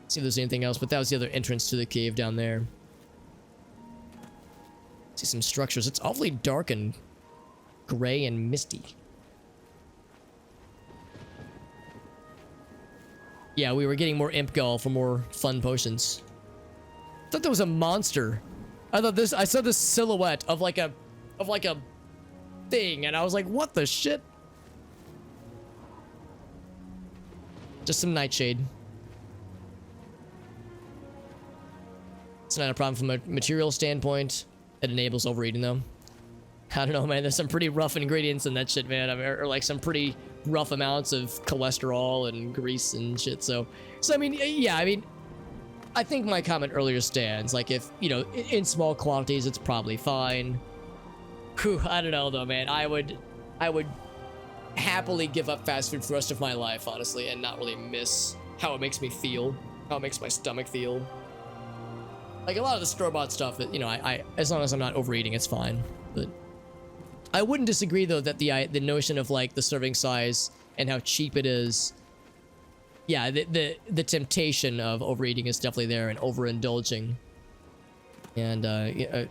See if there's anything else, but that was the other entrance to the cave down there. See some structures. It's awfully dark and gray and misty. Yeah, we were getting more imp gall for more fun potions. I thought there was a monster. I saw this silhouette of like a thing, and I was like, what the shit? Just some nightshade. It's not a problem from a material standpoint. It enables overeating, though. I don't know, man. There's some pretty rough ingredients in that shit, man. I mean, or like some pretty rough amounts of cholesterol and grease and shit. So I mean, yeah, I mean, I think my comment earlier stands. Like, if, you know, in small quantities, it's probably fine. Whew, I don't know, though, man. I would happily give up fast food for the rest of my life, honestly, and not really miss how it makes me feel, how it makes my stomach feel. Like, a lot of the store-bought stuff, you know, I as long as I'm not overeating, it's fine. But I wouldn't disagree, though, that the notion of, like, the serving size and how cheap it is, yeah, the temptation of overeating is definitely there, and overindulging. And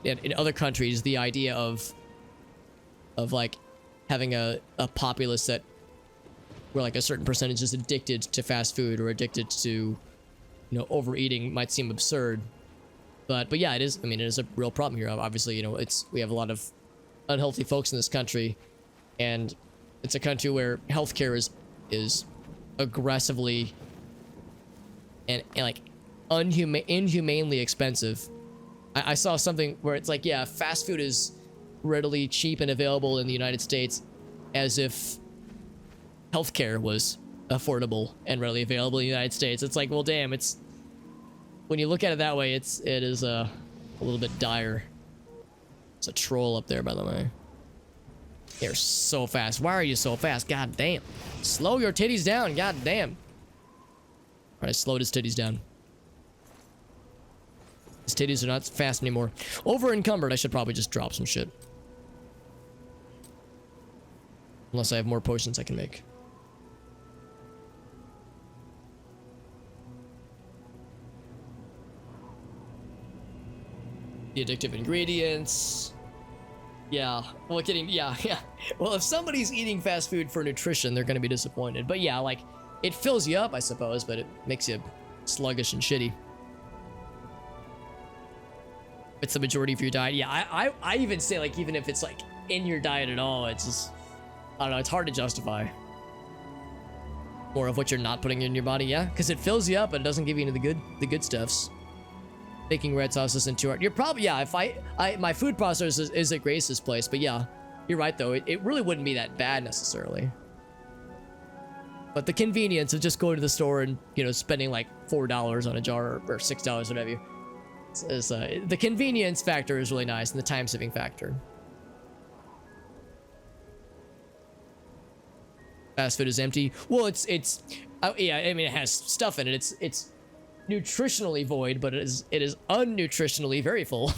in other countries, the idea of like having a populace where like a certain percentage is addicted to fast food or addicted to, you know, overeating might seem absurd. But yeah, it is. I mean, it is a real problem here. Obviously, you know, we have a lot of unhealthy folks in this country, and it's a country where healthcare is aggressively and like inhumanely expensive. I saw something where it's like, yeah, fast food is readily cheap and available in the United States, as if healthcare was affordable and readily available in the United States. It's like, well, damn, it's, when you look at it that way, it is a little bit dire. It's a troll up there, by the way. They're so fast. Why are you so fast? God damn. Slow your titties down. God damn. Alright, I slowed his titties down. His titties are not fast anymore. Over encumbered. I should probably just drop some shit. Unless I have more potions I can make. The addictive ingredients. Yeah. Well, yeah. Well, if somebody's eating fast food for nutrition, they're gonna be disappointed. But yeah, like, it fills you up, I suppose, but it makes you sluggish and shitty. It's the majority of your diet. Yeah, I even say, like, even if it's like in your diet at all, it's just, I don't know, it's hard to justify. More of what you're not putting in your body, yeah? Because it fills you up, but it doesn't give you any of the good stuffs. Making red sauce isn't too hard. You're probably, yeah, if my food processor is at Grace's place, but yeah, you're right though. It really wouldn't be that bad necessarily. But the convenience of just going to the store and, you know, spending like $4 on a jar or $6, whatever you, the convenience factor is really nice, and the time saving factor. Fast food is empty. Well, it's yeah, I mean, it has stuff in it. It's nutritionally void, but it is unnutritionally very full.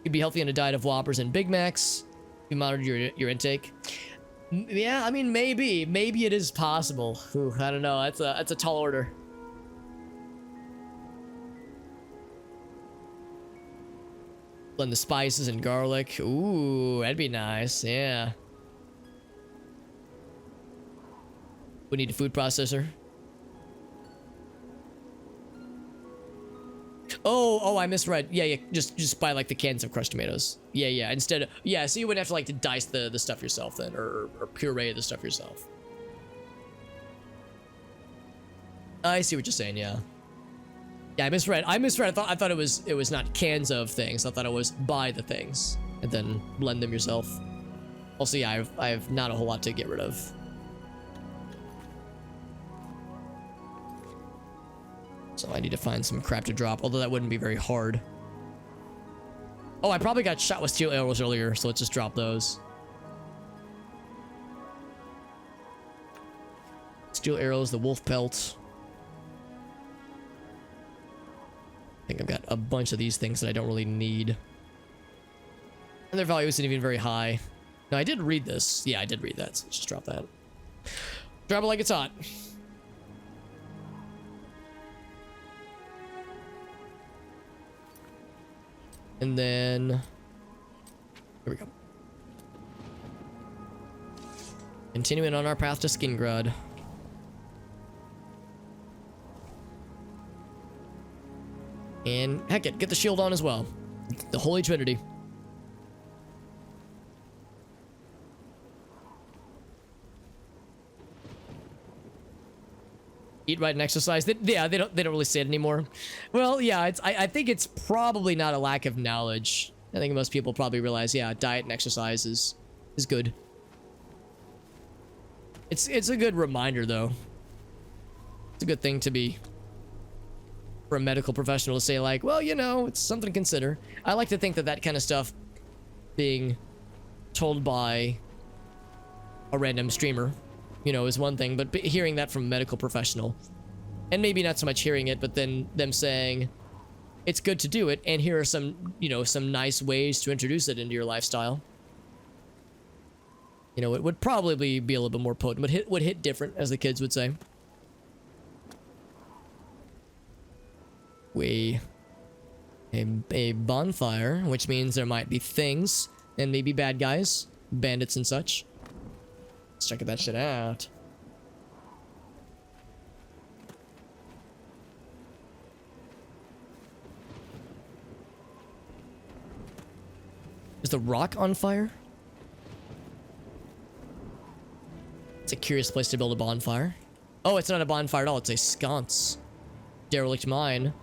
You'd be healthy on a diet of Whoppers and Big Macs. You monitor your intake. Yeah, I mean, maybe it is possible. Ooh, I don't know. That's a tall order. Blend the spices and garlic. Ooh, that'd be nice. Yeah. We need a food processor. Oh, I misread. Yeah, just buy like the cans of crushed tomatoes. Yeah, instead of, yeah, so you wouldn't have to like to dice the stuff yourself then, or puree the stuff yourself. I see what you're saying, yeah. Yeah, I misread. I thought it was not cans of things. I thought it was buy the things and then blend them yourself. Also, yeah, I have not a whole lot to get rid of. So I need to find some crap to drop, although that wouldn't be very hard. Oh, I probably got shot with steel arrows earlier, so let's just drop those. Steel arrows, the wolf pelt. I think I've got a bunch of these things that I don't really need. And their value isn't even very high. No, I did read this. Yeah, I did read that, so let's just drop that. Drop it like it's hot. And then, here we go. Continuing on our path to Skingrad. And heck it, get the shield on as well. The Holy Trinity. Eat right and exercise. Yeah, they don't really say it anymore. Well, yeah, I think it's probably not a lack of knowledge. I think most people probably realize, yeah, diet and exercise is good. It's a good reminder though. It's a good thing to be for a medical professional to say like, well, you know, it's something to consider. I like to think that kind of stuff being told by a random streamer, you know, is one thing, but hearing that from a medical professional, and maybe not so much hearing it, but then them saying it's good to do it, and here are some, you know, some nice ways to introduce it into your lifestyle. You know, it would probably be a little bit more potent, would hit different, as the kids would say. A bonfire, which means there might be things, and maybe bad guys, bandits and such. Let's check that shit out. Is the rock on fire? It's a curious place to build a bonfire. Oh, it's not a bonfire at all. It's a sconce. Derelict mine.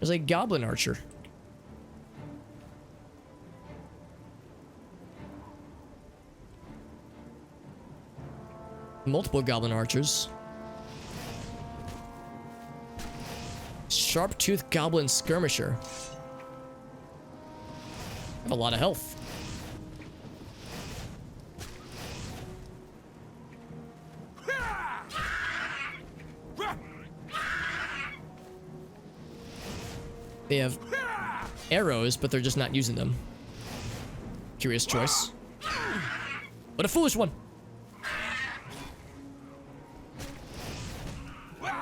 There's a goblin archer. Multiple goblin archers. Sharp-toothed goblin skirmisher. Have a lot of health. They have arrows, but they're just not using them. Curious choice. What a foolish one.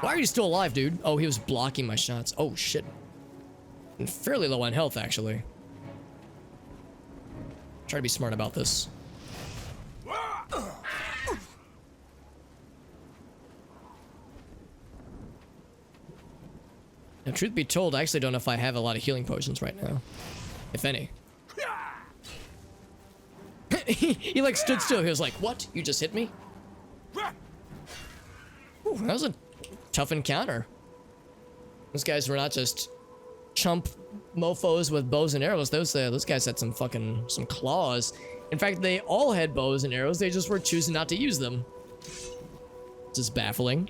Why are you still alive, dude? Oh, he was blocking my shots. Oh, shit. I'm fairly low on health, actually. Try to be smart about this. Now, truth be told, I actually don't know if I have a lot of healing potions right now. If any. He like stood still. He was like, "What? You just hit me?" Ooh, that was a tough encounter. Those guys were not just chump mofos with bows and arrows. Those guys had some claws. In fact, they all had bows and arrows. They just were choosing not to use them. This is baffling.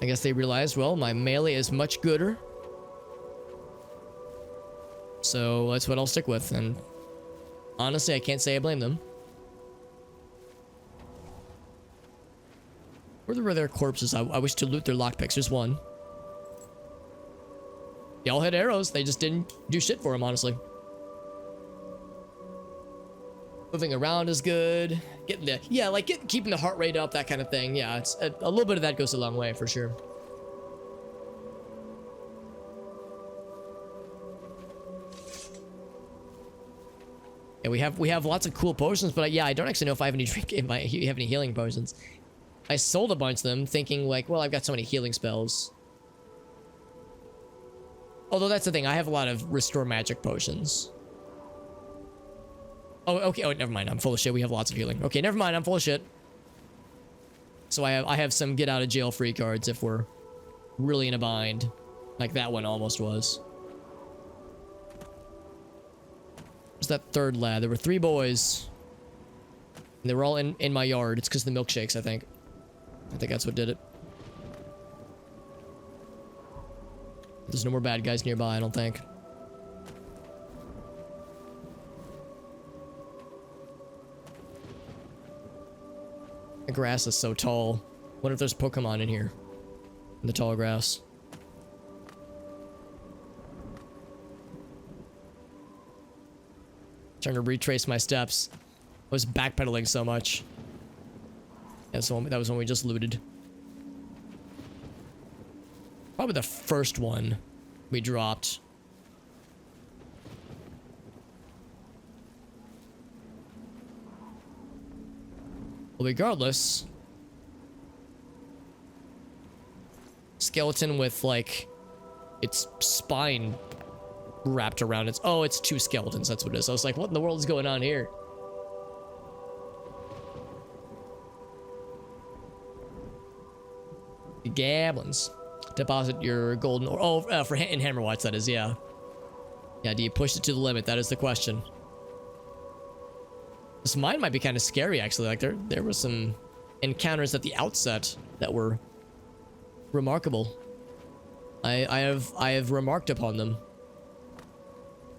I guess they realized, well, my melee is much gooder. So that's what I'll stick with. And honestly, I can't say I blame them. Where were their corpses? I wish to loot their lockpicks. There's one. They all had arrows. They just didn't do shit for them, honestly. Moving around is good. Keeping the heart rate up, that kind of thing. Yeah, it's a little bit of that goes a long way for sure. Yeah, we have lots of cool potions, but yeah, I don't actually know if I have any have any healing potions. I sold a bunch of them, thinking like, well, I've got so many healing spells. Although that's the thing, I have a lot of restore magic potions. Oh, okay. Oh, never mind. I'm full of shit. We have lots of healing. Okay, never mind. I'm full of shit. So I have some get out of jail free cards if we're really in a bind, like that one almost was. Where's that third lad? There were 3 boys. And they were all in my yard. It's because of the milkshakes, I think. I think that's what did it. There's no more bad guys nearby, I don't think. The grass is so tall. What if there's Pokemon in here? In the tall grass. Trying to retrace my steps. I was backpedaling so much. Yeah, so that was when we just looted. Probably the first one we dropped. Well, regardless, skeleton with like its spine wrapped around its. Oh, it's 2 skeletons. That's what it is. I was like, what in the world is going on here? Goblins. Deposit your golden ore. Oh, in Hammerwatch, that is, yeah. Yeah, do you push it to the limit? That is the question. This mine might be kind of scary, actually. Like, there were some encounters at the outset that were remarkable. I have remarked upon them.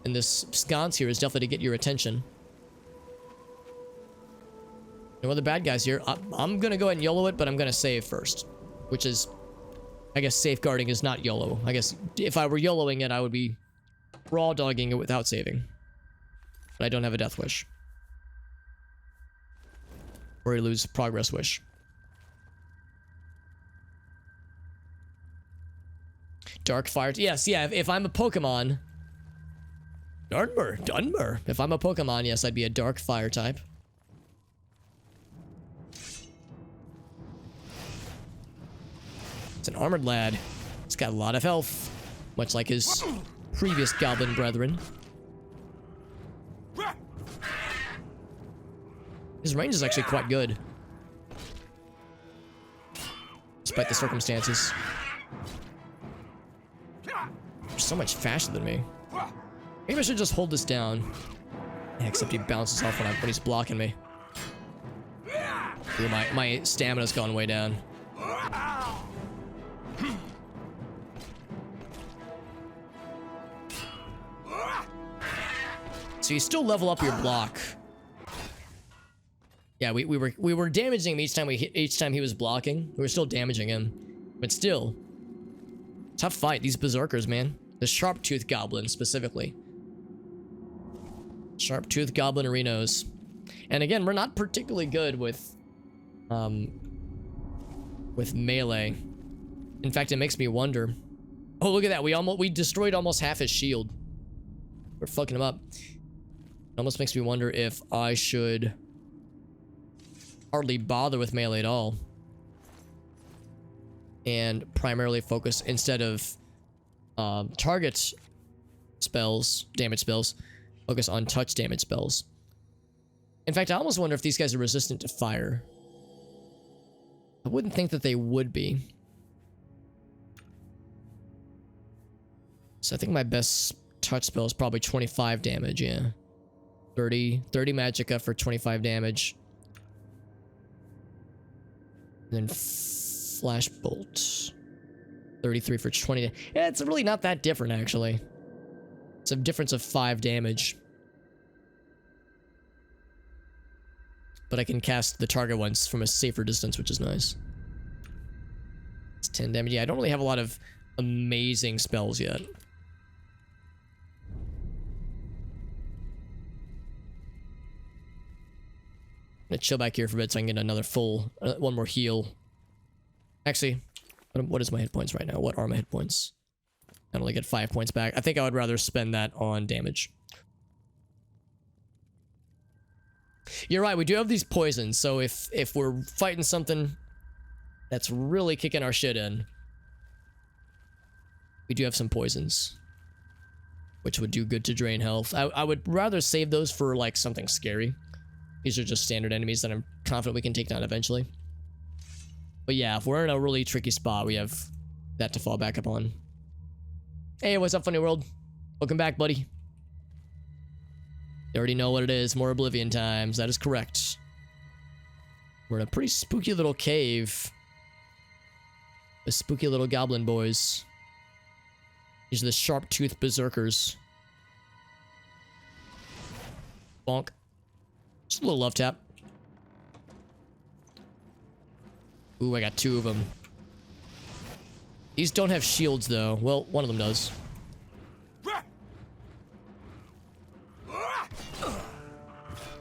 And this sconce here is definitely to get your attention. No other bad guys here. I'm gonna go ahead and YOLO it, but I'm gonna save first. Which is, I guess safeguarding is not YOLO. I guess if I were YOLOing it, I would be raw dogging it without saving. But I don't have a death wish. Or you lose progress wish. Dark fire. Yes, yeah, if I'm a Pokemon. Dunmer. If I'm a Pokemon, yes, I'd be a dark fire type. It's an armored lad. He's got a lot of health, much like his previous goblin brethren. His range is actually quite good, despite the circumstances. He's so much faster than me. Maybe I should just hold this down. Yeah, except he bounces off when he's blocking me. Ooh, my stamina's gone way down. So you still level up your block. Yeah, we were damaging him each time he was blocking. We were still damaging him, but still, tough fight. These berserkers, man. The sharp-toothed goblin specifically. Sharp-toothed goblin Arinos. And again, we're not particularly good with melee. In fact, it makes me wonder. Oh, look at that. We destroyed almost half his shield. We're fucking him up. It almost makes me wonder if I should hardly bother with melee at all. And primarily focus, instead of Target spells, damage spells, focus on touch damage spells. In fact, I almost wonder if these guys are resistant to fire. I wouldn't think that they would be. So I think my best touch spell is probably 25 damage, yeah. 30 magicka for 25 damage. And then flash bolt. 33 for 20. Yeah, it's really not that different, actually. It's a difference of 5 damage. But I can cast the target ones from a safer distance, which is nice. It's 10 damage. Yeah, I don't really have a lot of amazing spells yet. I'm gonna chill back here for a bit so I can get another full, one more heal. Actually, what is my hit points right now? What are my hit points? I only get 5 points back. I think I would rather spend that on damage. You're right, we do have these poisons, so if we're fighting something that's really kicking our shit in, we do have some poisons, which would do good to drain health. I would rather save those for like something scary. These are just standard enemies that I'm confident we can take down eventually. But yeah, if we're in a really tricky spot, we have that to fall back up on. Hey, what's up, Funny World? Welcome back, buddy. You already know what it is. More Oblivion times. That is correct. We're in a pretty spooky little cave. The spooky little goblin boys. These are the sharp-toothed berserkers. Bonk. Just a little love tap. Ooh, I got 2 of them. These don't have shields, though. Well, one of them does.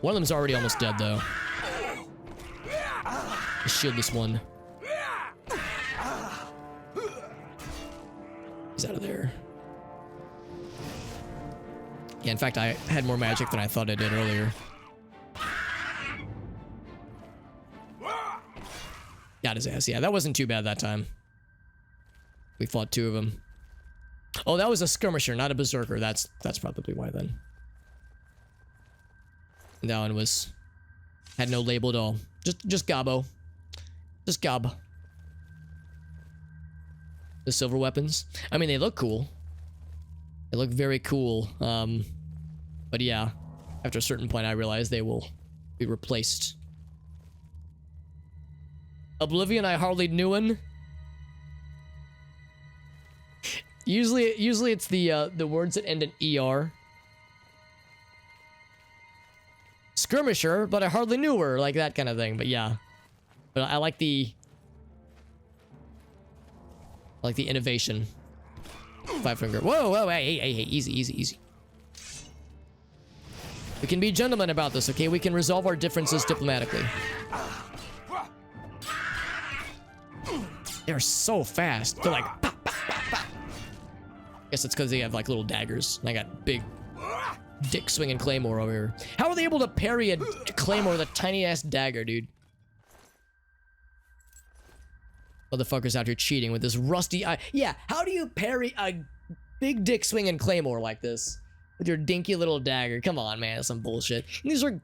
One of them's already almost dead, though. The shieldless one. He's out of there. Yeah, in fact, I had more magic than I thought I did earlier. Got his ass. Yeah, that wasn't too bad that time. We fought 2 of them. Oh, that was a skirmisher, not a berserker. That's probably why then. That one had no label at all. Just gobbo. Just gob. The silver weapons. I mean, they look cool. They look very cool. But yeah, after a certain point, I realized they will be replaced. Oblivion, I hardly knew one. Usually it's the words that end in ER. Skirmisher, but I hardly knew her, like that kind of thing. But yeah, but I like the innovation. 5 finger. Whoa, hey, easy. We can be gentlemen about this, okay? We can resolve our differences diplomatically. They're so fast. They're like, pop, pop, pop, pop. Guess it's because they have like little daggers. And I got big dick swinging claymore over here. How are they able to parry a claymore with a tiny ass dagger, dude? Motherfuckers out here cheating with this rusty eye. Yeah, how do you parry a big dick swinging claymore like this with your dinky little dagger? Come on, man, that's some bullshit. And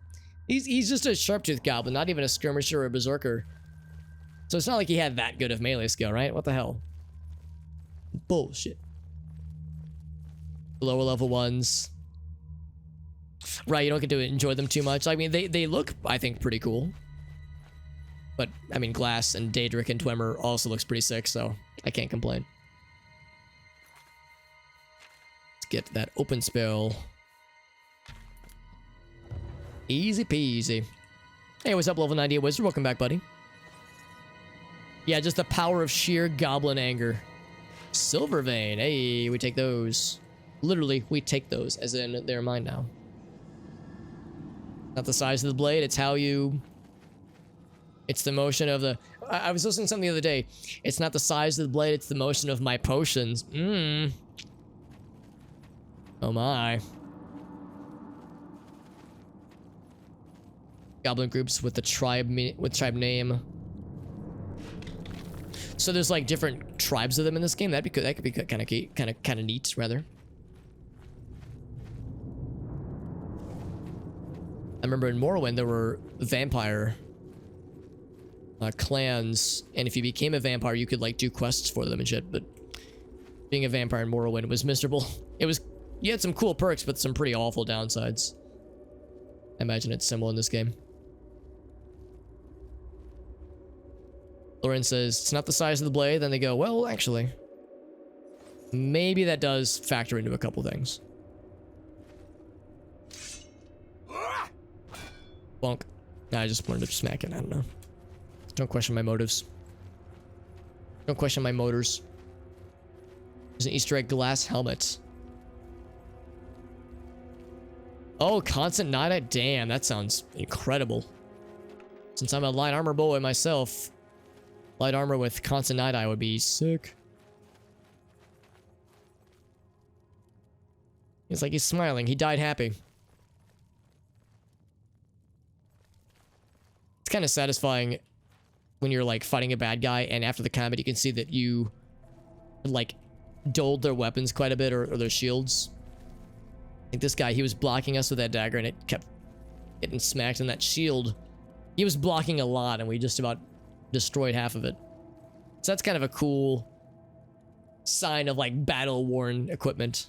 he's just a sharp-toothed goblin, not even a skirmisher or a berserker. So it's not like he had that good of melee skill, right? What the hell? Bullshit. Lower level ones. Right, you don't get to enjoy them too much. I mean, they look, I think, pretty cool. But, I mean, Glass and Daedric and Dwemer also looks pretty sick, so I can't complain. Let's get that open spell. Easy peasy. Hey, what's up, level 98 Wizard? Welcome back, buddy. Yeah, just the power of sheer goblin anger. Silver Vein. Hey, we take those. Literally, we take those, as in they're mine now. Not the size of the blade, it's how you... It's the motion of the... I was listening to something the other day. It's not the size of the blade, it's the motion of my potions. Oh my. Goblin groups with the tribe name. So there's like different tribes of them in this game. That could be kind of neat, rather. I remember in Morrowind there were vampire clans, and if you became a vampire, you could like do quests for them and shit. But being a vampire in Morrowind was miserable. You had some cool perks, but some pretty awful downsides. I imagine it's similar in this game. Lauren says, it's not the size of the blade. Then they go, well, actually, maybe that does factor into a couple things. Bonk. Nah, I just wanted to smack it. I don't know. Don't question my motives. Don't question my motors. There's an Easter egg glass helmet. Oh, constant night eye. Damn, that sounds incredible. Since I'm a light armor boy myself, light armor with constant night eye would be sick. It's like he's smiling. He died happy. It's kind of satisfying when you're like fighting a bad guy, and after the combat you can see that you like dulled their weapons quite a bit, or their shields. Like this guy, he was blocking us with that dagger and it kept getting smacked, and that shield, he was blocking a lot and we just about destroyed half of it. So that's kind of a cool sign of like battle-worn equipment.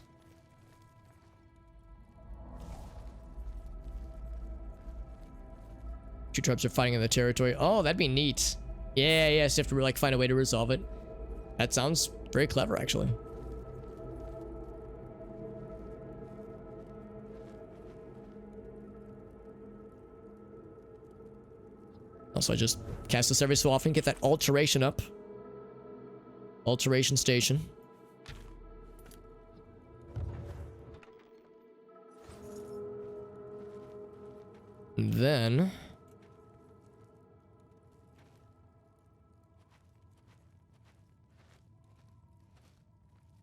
Two tribes are fighting in the territory. Oh, that'd be neat. Yeah, so you have to like find a way to resolve it. That sounds very clever, actually. Also, I just cast this every so often, get that alteration up. Alteration station. And then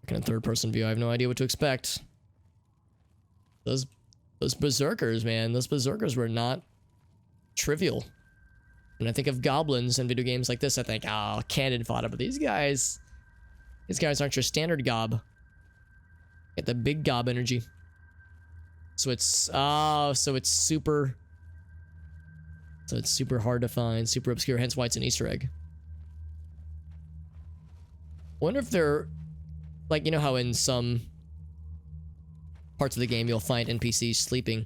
in third person view, I have no idea what to expect. Those berserkers, man, those berserkers were not trivial. When I think of goblins in video games like this, I think, oh, cannon fodder. But these guys aren't your standard gob. Get the big gob energy. So it's super hard to find, super obscure. Hence why it's an Easter egg. Wonder if they're like, you know how in some parts of the game you'll find NPCs sleeping.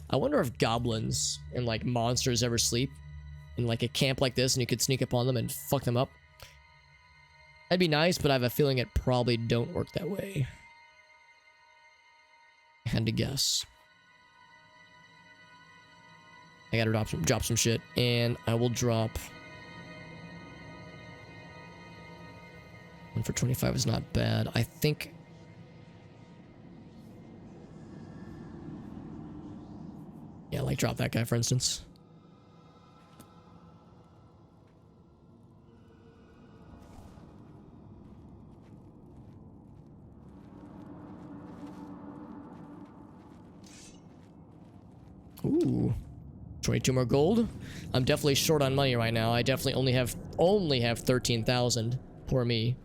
I wonder if goblins and like monsters ever sleep in like a camp like this, and you could sneak upon them and fuck them up. That'd be nice, but I have a feeling it probably don't work that way. I had to guess. I gotta drop some shit, and I will drop. 1 for 25 is not bad. I think. Yeah, like drop that guy, for instance. Ooh. 22 more gold. I'm definitely short on money right now. I definitely only have 13,000. Poor me.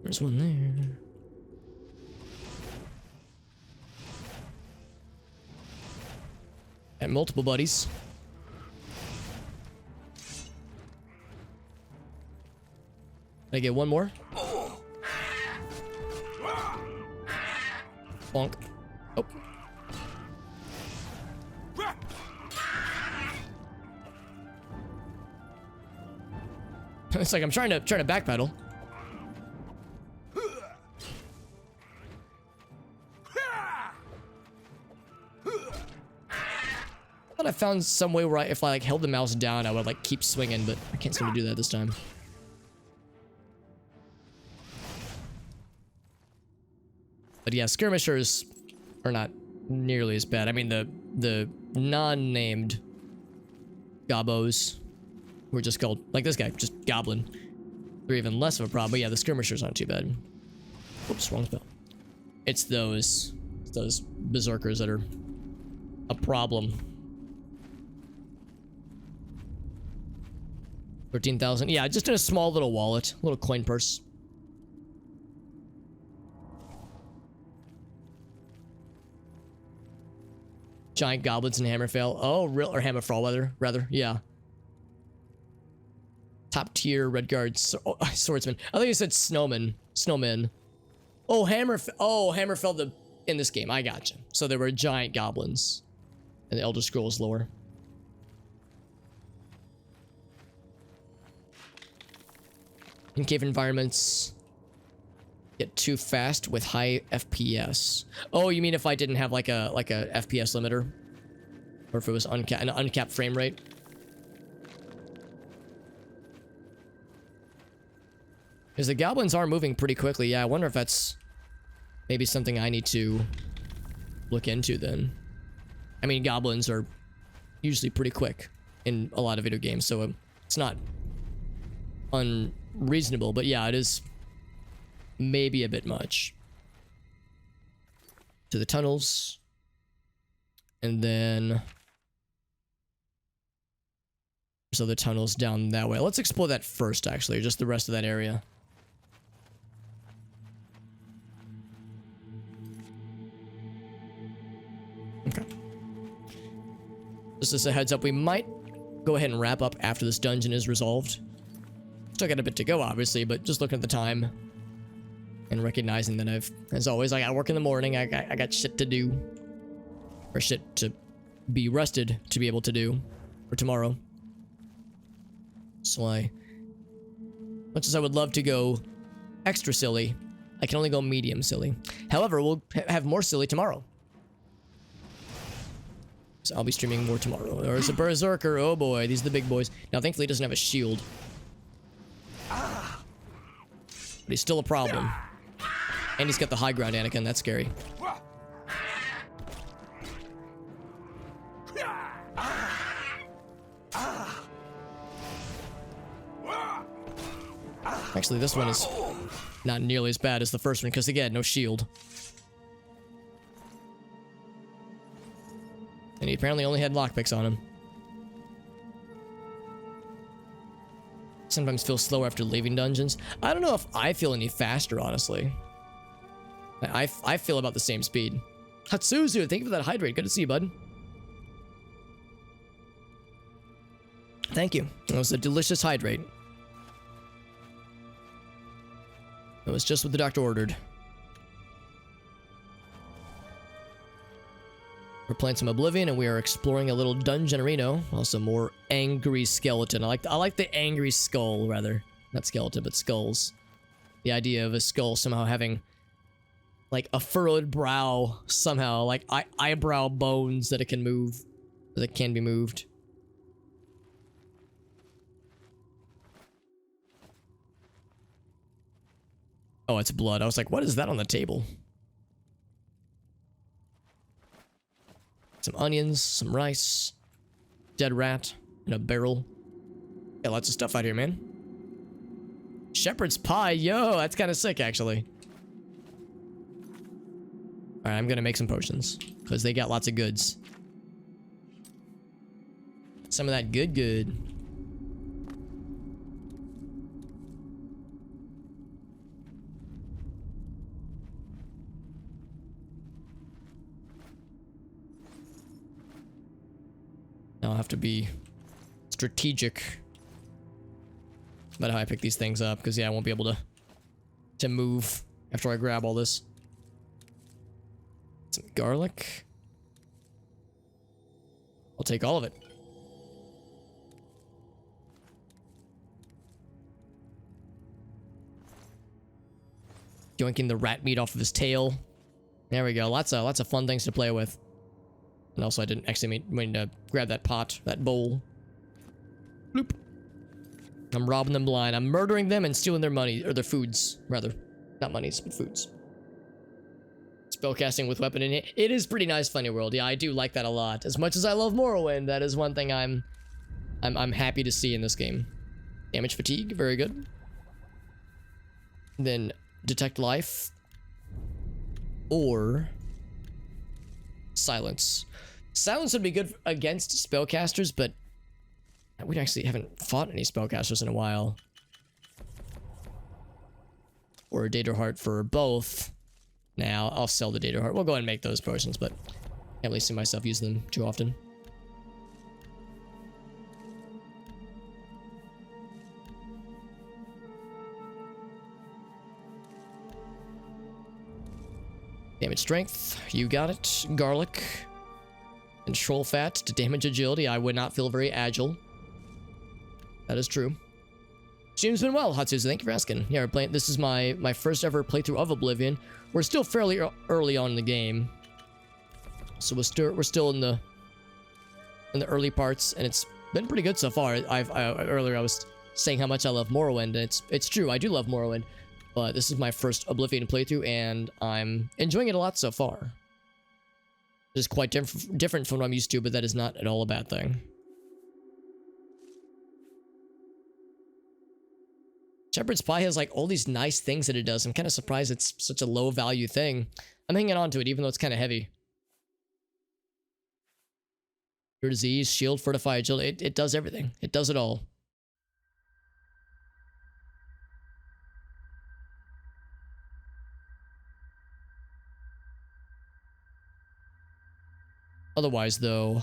There's one there. And multiple buddies. Can I get one more? Bonk. Oh. It's like I'm trying to backpedal. I thought I found some way where if I like held the mouse down, I would like keep swinging, but I can't seem to do that this time. But yeah, skirmishers are not nearly as bad. I mean, the non-named gobos were just called, like this guy, just goblin. They're even less of a problem. But yeah, the skirmishers aren't too bad. Oops, wrong spell. It's those. It's those berserkers that are a problem. 13,000. Yeah, just in a small little wallet, little coin purse. Giant goblins in Hammerfell. Oh, real or Hammerfall, rather. Yeah. Top tier Redguard swordsman. I think you said snowman. Snowmen. Oh, Hammerfell in this game. I gotcha. So there were giant goblins in the Elder Scrolls lore. In cave environments, get too fast with high FPS. Oh, you mean if I didn't have like a FPS limiter, or if it was an uncapped frame rate? Because the goblins are moving pretty quickly. Yeah, I wonder if that's maybe something I need to look into then. I mean, goblins are usually pretty quick in a lot of video games, so it's not unreasonable, but yeah, it is maybe a bit much. To the tunnels. And then there's other tunnels down that way. Let's explore that first, actually, just the rest of that area. Okay. Just as a heads up, we might go ahead and wrap up after this dungeon is resolved. Still got a bit to go, obviously, but just looking at the time and recognizing that as always, I gotta work in the morning. I got shit to do, or shit to be rested to be able to do for tomorrow. So much as I would love to go extra silly, I can only go medium silly. However, we'll have more silly tomorrow. So I'll be streaming more tomorrow. There's a berserker. Oh boy, these are the big boys. Now, thankfully, he doesn't have a shield. But he's still a problem. And he's got the high ground, Anakin. That's scary. Actually, this one is not nearly as bad as the first one, because again, no shield. And he apparently only had lockpicks on him. Sometimes feel slower after leaving dungeons. I don't know if I feel any faster, honestly. I feel about the same speed. Hatsuzu, thank you for that hydrate. Good to see you, bud. Thank you. It was a delicious hydrate. It was just what the doctor ordered. We're playing some Oblivion, and we are exploring a little dungeonerino. Also, more angry skeleton. I like the angry skull, rather. Not skeleton, but skulls. The idea of a skull somehow having, like, a furrowed brow, somehow. Like, eyebrow bones that it can move. That can be moved. Oh, it's blood. I was like, what is that on the table? Some onions, some rice, dead rat in a barrel. Got lots of stuff out here, man. Shepherd's pie, yo, that's kind of sick, actually. All right, I'm gonna make some potions because they got lots of goods. Some of that good. I'll have to be strategic about how I pick these things up, because yeah, I won't be able to move after I grab all this. Some garlic. I'll take all of it. Yoinking the rat meat off of his tail. There we go. Lots of fun things to play with. And also, I didn't actually mean to grab that pot, that bowl. Bloop. I'm robbing them blind. I'm murdering them and stealing their money, or their foods, rather. Not monies, but foods. Spellcasting with weapon in it. It is pretty nice, Funny World. Yeah, I do like that a lot. As much as I love Morrowind, that is one thing I'm happy to see in this game. Damage fatigue, very good. Then detect life, or Silence. Silence would be good against spellcasters, but we actually haven't fought any spellcasters in a while. Or a Data Heart for both. Now, I'll sell the Data Heart. We'll go ahead and make those potions, but I can't really see myself using them too often. Damage strength, you got it. Garlic. Control fat to damage agility. I would not feel very agile. That is true. Stream's been well, Hatsuzu. Thank you for asking. Yeah, we're playing. This is my first ever playthrough of Oblivion. We're still fairly early on in the game, so we're still in the early parts, and it's been pretty good so far. Earlier I was saying how much I love Morrowind, and it's true. I do love Morrowind, but this is my first Oblivion playthrough, and I'm enjoying it a lot so far. It's quite different from what I'm used to, but that is not at all a bad thing. Shepherd's Pie has like all these nice things that it does. I'm kind of surprised it's such a low value thing. I'm hanging on to it even though it's kind of heavy. Cure disease, shield, fortify, agility. It does everything. It does it all. Otherwise, though,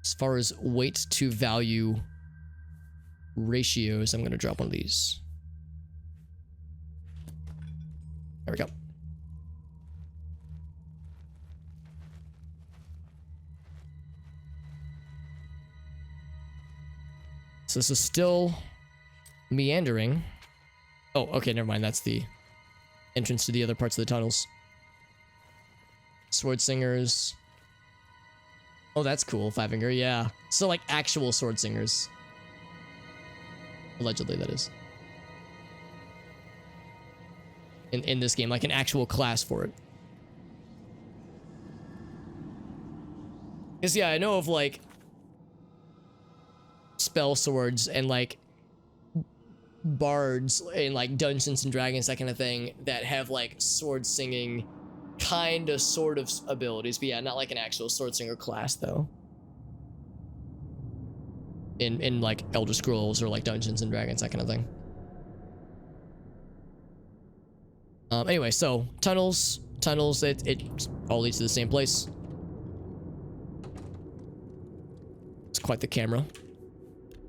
as far as weight to value ratios, I'm going to drop one of these. There we go. So this is still meandering. Oh, okay, never mind. That's the entrance to the other parts of the tunnels. Sword singers. Oh, that's cool. Five finger, yeah. So like actual sword singers. Allegedly, that is. In this game, like an actual class for it. Because yeah, I know of like spell swords and like bards in like Dungeons and Dragons, that kind of thing, that have like sword singing kind of sort of abilities, but yeah, not like an actual sword singer class though. In like Elder Scrolls or like Dungeons and Dragons, that kind of thing. Anyway, so tunnels, it all leads to the same place. It's quite the camera.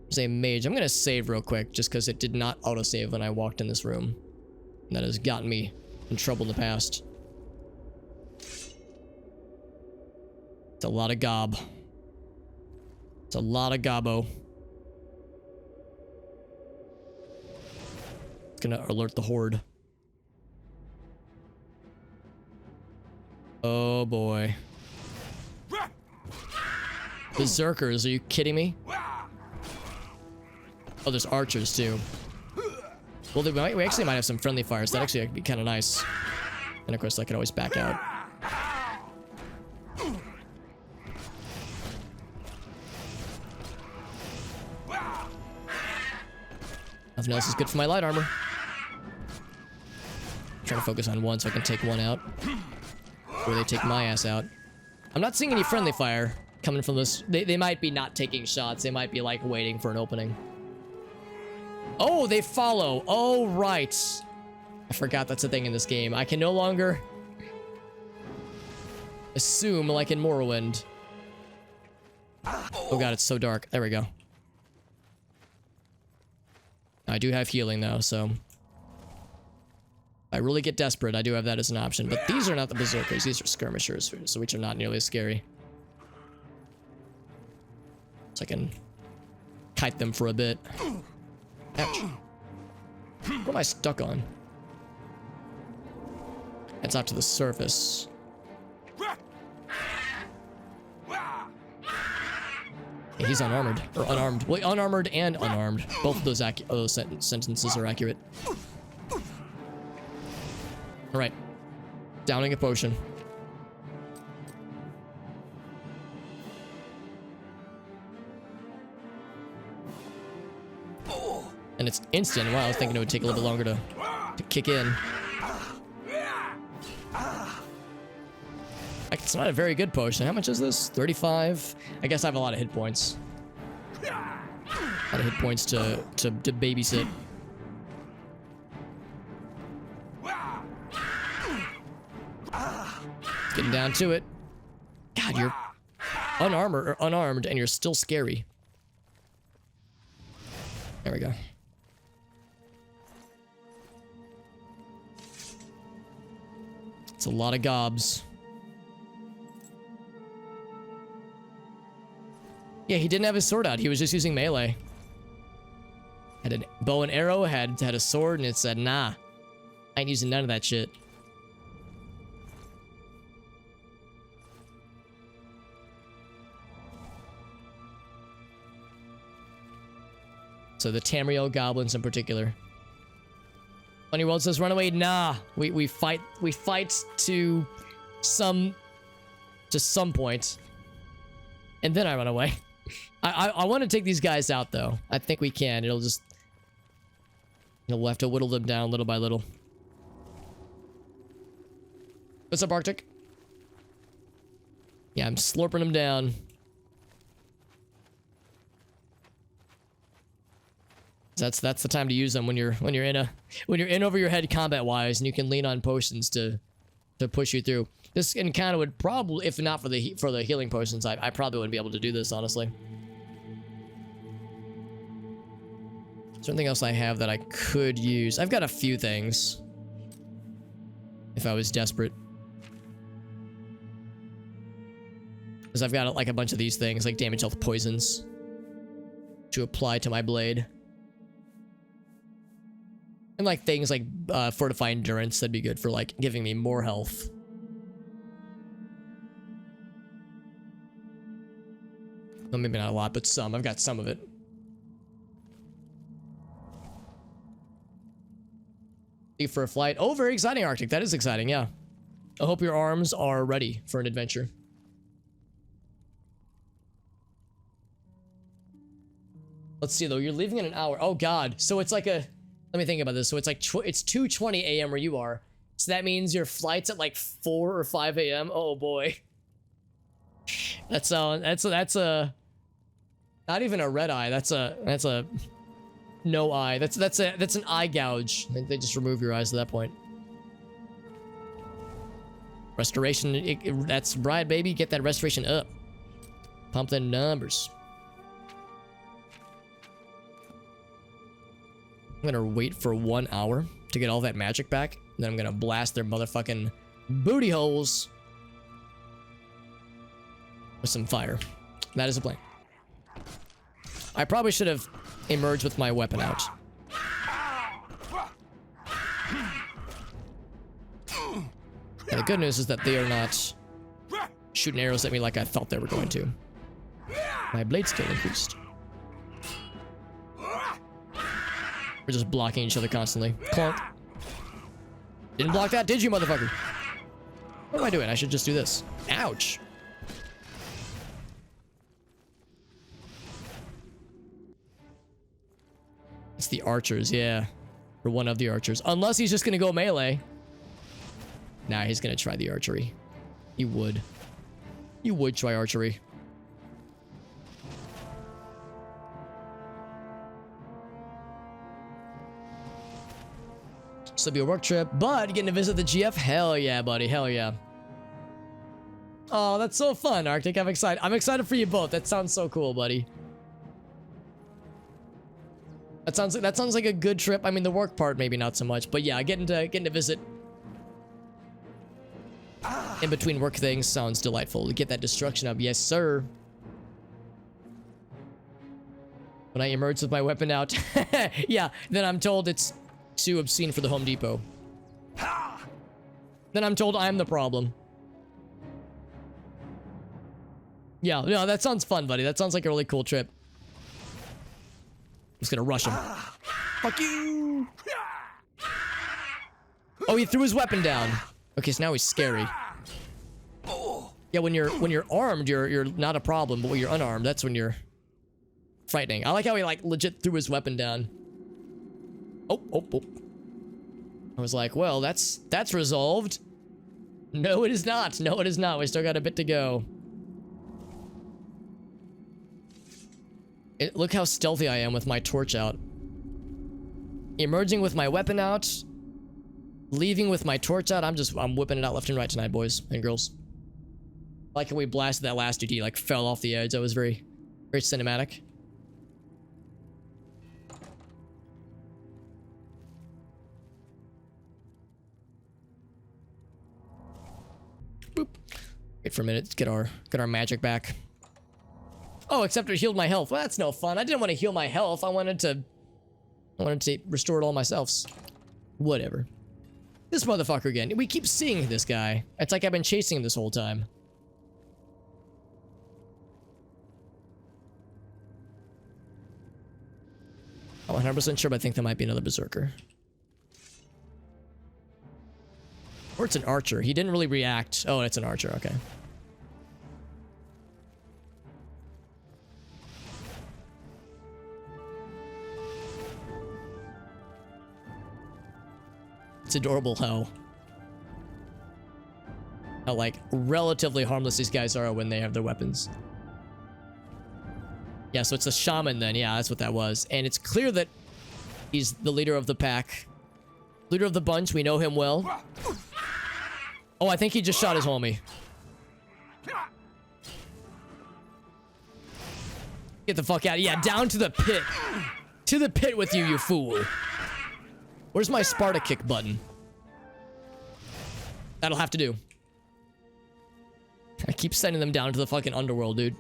There's a mage. I'm gonna save real quick just because it did not autosave when I walked in this room. And that has gotten me in trouble in the past. It's a lot of gob. It's a lot of gobbo. It's gonna alert the horde. Oh boy. Berserkers, are you kidding me? Oh, there's archers too. Well, we actually might have some friendly fires. That actually would be kind of nice. And of course, I could always back out. Nothing else is good for my light armor. I'm trying to focus on one so I can take one out. Or they take my ass out. I'm not seeing any friendly fire coming from this. They might be not taking shots. They might be like waiting for an opening. Oh, they follow. Oh, right. I forgot that's a thing in this game. I can no longer assume like in Morrowind. Oh god, it's so dark. There we go. I do have healing though, so if I really get desperate, I do have that as an option. But these are not the berserkers. These are skirmishers, so which are not nearly as scary. So I can kite them for a bit. Ouch. What am I stuck on? It's out to the surface. Yeah, he's unarmored. Or unarmed. Well, unarmored and unarmed. Both of those sentences are accurate. Alright. Downing a potion. And it's instant. Wow, I was thinking it would take a little bit longer to kick in. It's not a very good potion. How much is this? 35? I guess I have a lot of hit points. A lot of hit points to babysit. Getting down to it. God, you're unarmed, and you're still scary. There we go. It's a lot of gobs. Yeah, he didn't have his sword out. He was just using melee. Had a bow and arrow, had a sword, and it said, nah, I ain't using none of that shit. So the Tamriel goblins in particular. Funny World says, run away. Nah, we fight to some point, and then I run away. I want to take these guys out though. I think we can. We'll have to whittle them down little by little. What's up, Arctic? Yeah, I'm slurping them down. That's the time to use them when you're in over your head combat wise, and you can lean on potions to push you through. This encounter would probably, if not for the healing potions, I probably wouldn't be able to do this, honestly. Is there anything else I have that I could use? I've got a few things. If I was desperate. Because I've got like a bunch of these things, like damage health poisons, to apply to my blade. And like things like fortify endurance, that'd be good for like giving me more health. Well, maybe not a lot, but some. I've got some of it. For a flight. Oh, very exciting, Arctic. That is exciting, yeah. I hope your arms are ready for an adventure. Let's see, though. You're leaving in an hour. Oh, God. So it's like a... Let me think about this. So it's like... it's 2:20 a.m. where you are. So that means your flight's at like 4 or 5 a.m. Oh, boy. That's a... Not even a red eye. That's a... No eye. That's an eye gouge. They just remove your eyes at that point. Restoration. That's right, baby. Get that restoration up. Pump the numbers. I'm gonna wait for 1 hour to get all that magic back. Then I'm gonna blast their motherfucking booty holes with some fire. That is a plan. I probably should have emerged with my weapon out. And the good news is that they are not shooting arrows at me like I thought they were going to. My blade skill increased. We're just blocking each other constantly. Clunk. Didn't block that, did you, motherfucker? What am I doing? I should just do this. Ouch. It's the archers, yeah. Or one of the archers. Unless he's just gonna go melee. Nah, he's gonna try the archery. He would. You would try archery. So it'll be a work trip, but getting to visit the GF? Hell yeah, buddy. Hell yeah. Oh, that's so fun, Arctic. I'm excited. I'm excited for you both. That sounds so cool, buddy. That sounds like a good trip. I mean, the work part maybe not so much, but yeah, getting to visit in between work things sounds delightful. To get that destruction up, yes sir. When I emerge with my weapon out, yeah, then I'm told it's too obscene for the Home Depot. Then I'm told I'm the problem. Yeah, no, that sounds fun, buddy. That sounds like a really cool trip. I'm just gonna rush him. Fuck you! Oh, he threw his weapon down. Okay, so now he's scary. Yeah, when you're armed, you're not a problem, but when you're unarmed, that's when you're frightening. I like how he like legit threw his weapon down. Oh. I was like, well, that's resolved. No, it is not. No, it is not. We still got a bit to go. Look how stealthy I am with my torch out. Emerging with my weapon out. Leaving with my torch out. I'm whipping it out left and right tonight, boys and girls. Like how we blasted that last dude, he like fell off the edge. That was very, very cinematic. Boop. Wait for a minute. Get our magic back. Oh, except it healed my health. Well, that's no fun. I didn't want to heal my health. I wanted to restore it all myself. Whatever. This motherfucker again. We keep seeing this guy. It's like I've been chasing him this whole time. I'm 100% sure, but I think that might be another berserker. Or it's an archer. He didn't really react. Oh, it's an archer. Okay. It's adorable how like relatively harmless these guys are when they have their weapons. Yeah, so it's a shaman then. Yeah, that's what that was. And it's clear that he's the leader of the pack. Leader of the bunch. We know him well. Oh, I think he just shot his homie. Get the fuck out. Yeah, down to the pit. To the pit with you, you fool. Where's my Sparta kick button? That'll have to do. I keep sending them down to the fucking underworld, dude.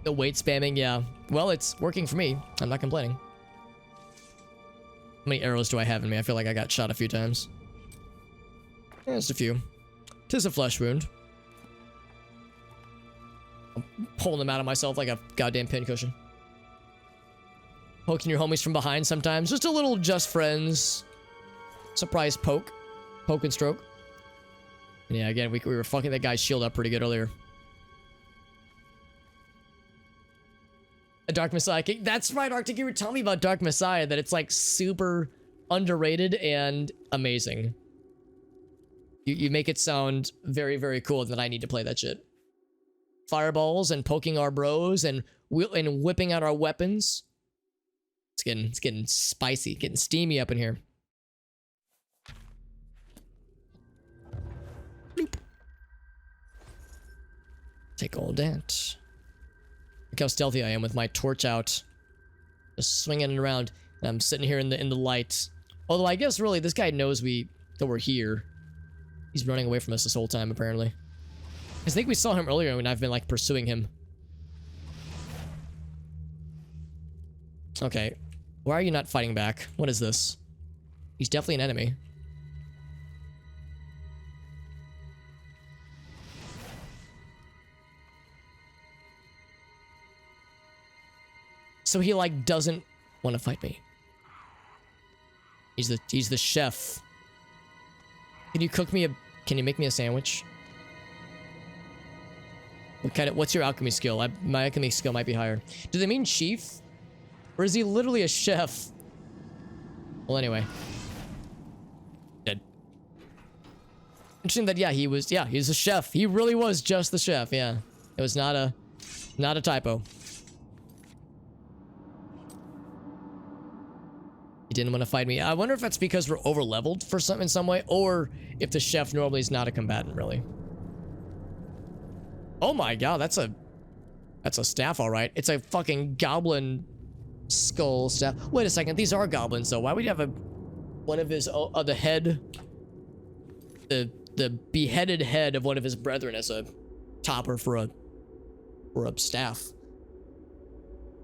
The weight spamming, yeah. Well, it's working for me. I'm not complaining. How many arrows do I have in me? I feel like I got shot a few times. Yeah, just a few. 'Tis a flesh wound. I'm pulling them out of myself like a goddamn pincushion. Poking your homies from behind sometimes. Just a little just friends. Surprise poke. Poke and stroke. And yeah, again, we were fucking that guy's shield up pretty good earlier. A Dark Messiah kick. That's right, Arctic. You were telling me about Dark Messiah, that it's like super underrated and amazing. You make it sound very, very cool that I need to play that shit. Fireballs and poking our bros and whipping out our weapons. It's getting spicy, getting steamy up in here. Bloop. Take all that. Look how stealthy I am with my torch out. Just swinging it around. And I'm sitting here in the light. Although I guess really this guy knows that we're here. He's running away from us this whole time apparently. I think we saw him earlier when I've been like pursuing him. Okay. Why are you not fighting back? What is this? He's definitely an enemy. So he like doesn't want to fight me. He's the chef. Can you make me a sandwich? What's your alchemy skill? My alchemy skill might be higher. Do they mean chief? Or is he literally a chef? Well, anyway. Dead. Interesting that, yeah, he's a chef. He really was just the chef, yeah. It was not a typo. He didn't want to fight me. I wonder if that's because we're over-leveled in some way, or if the chef normally is not a combatant, really. Oh my god, that's a staff, all right. It's a fucking goblin skull staff. Wait a second, these are goblins, though. Why would you have one of his the head, the beheaded head of one of his brethren as a topper for a staff?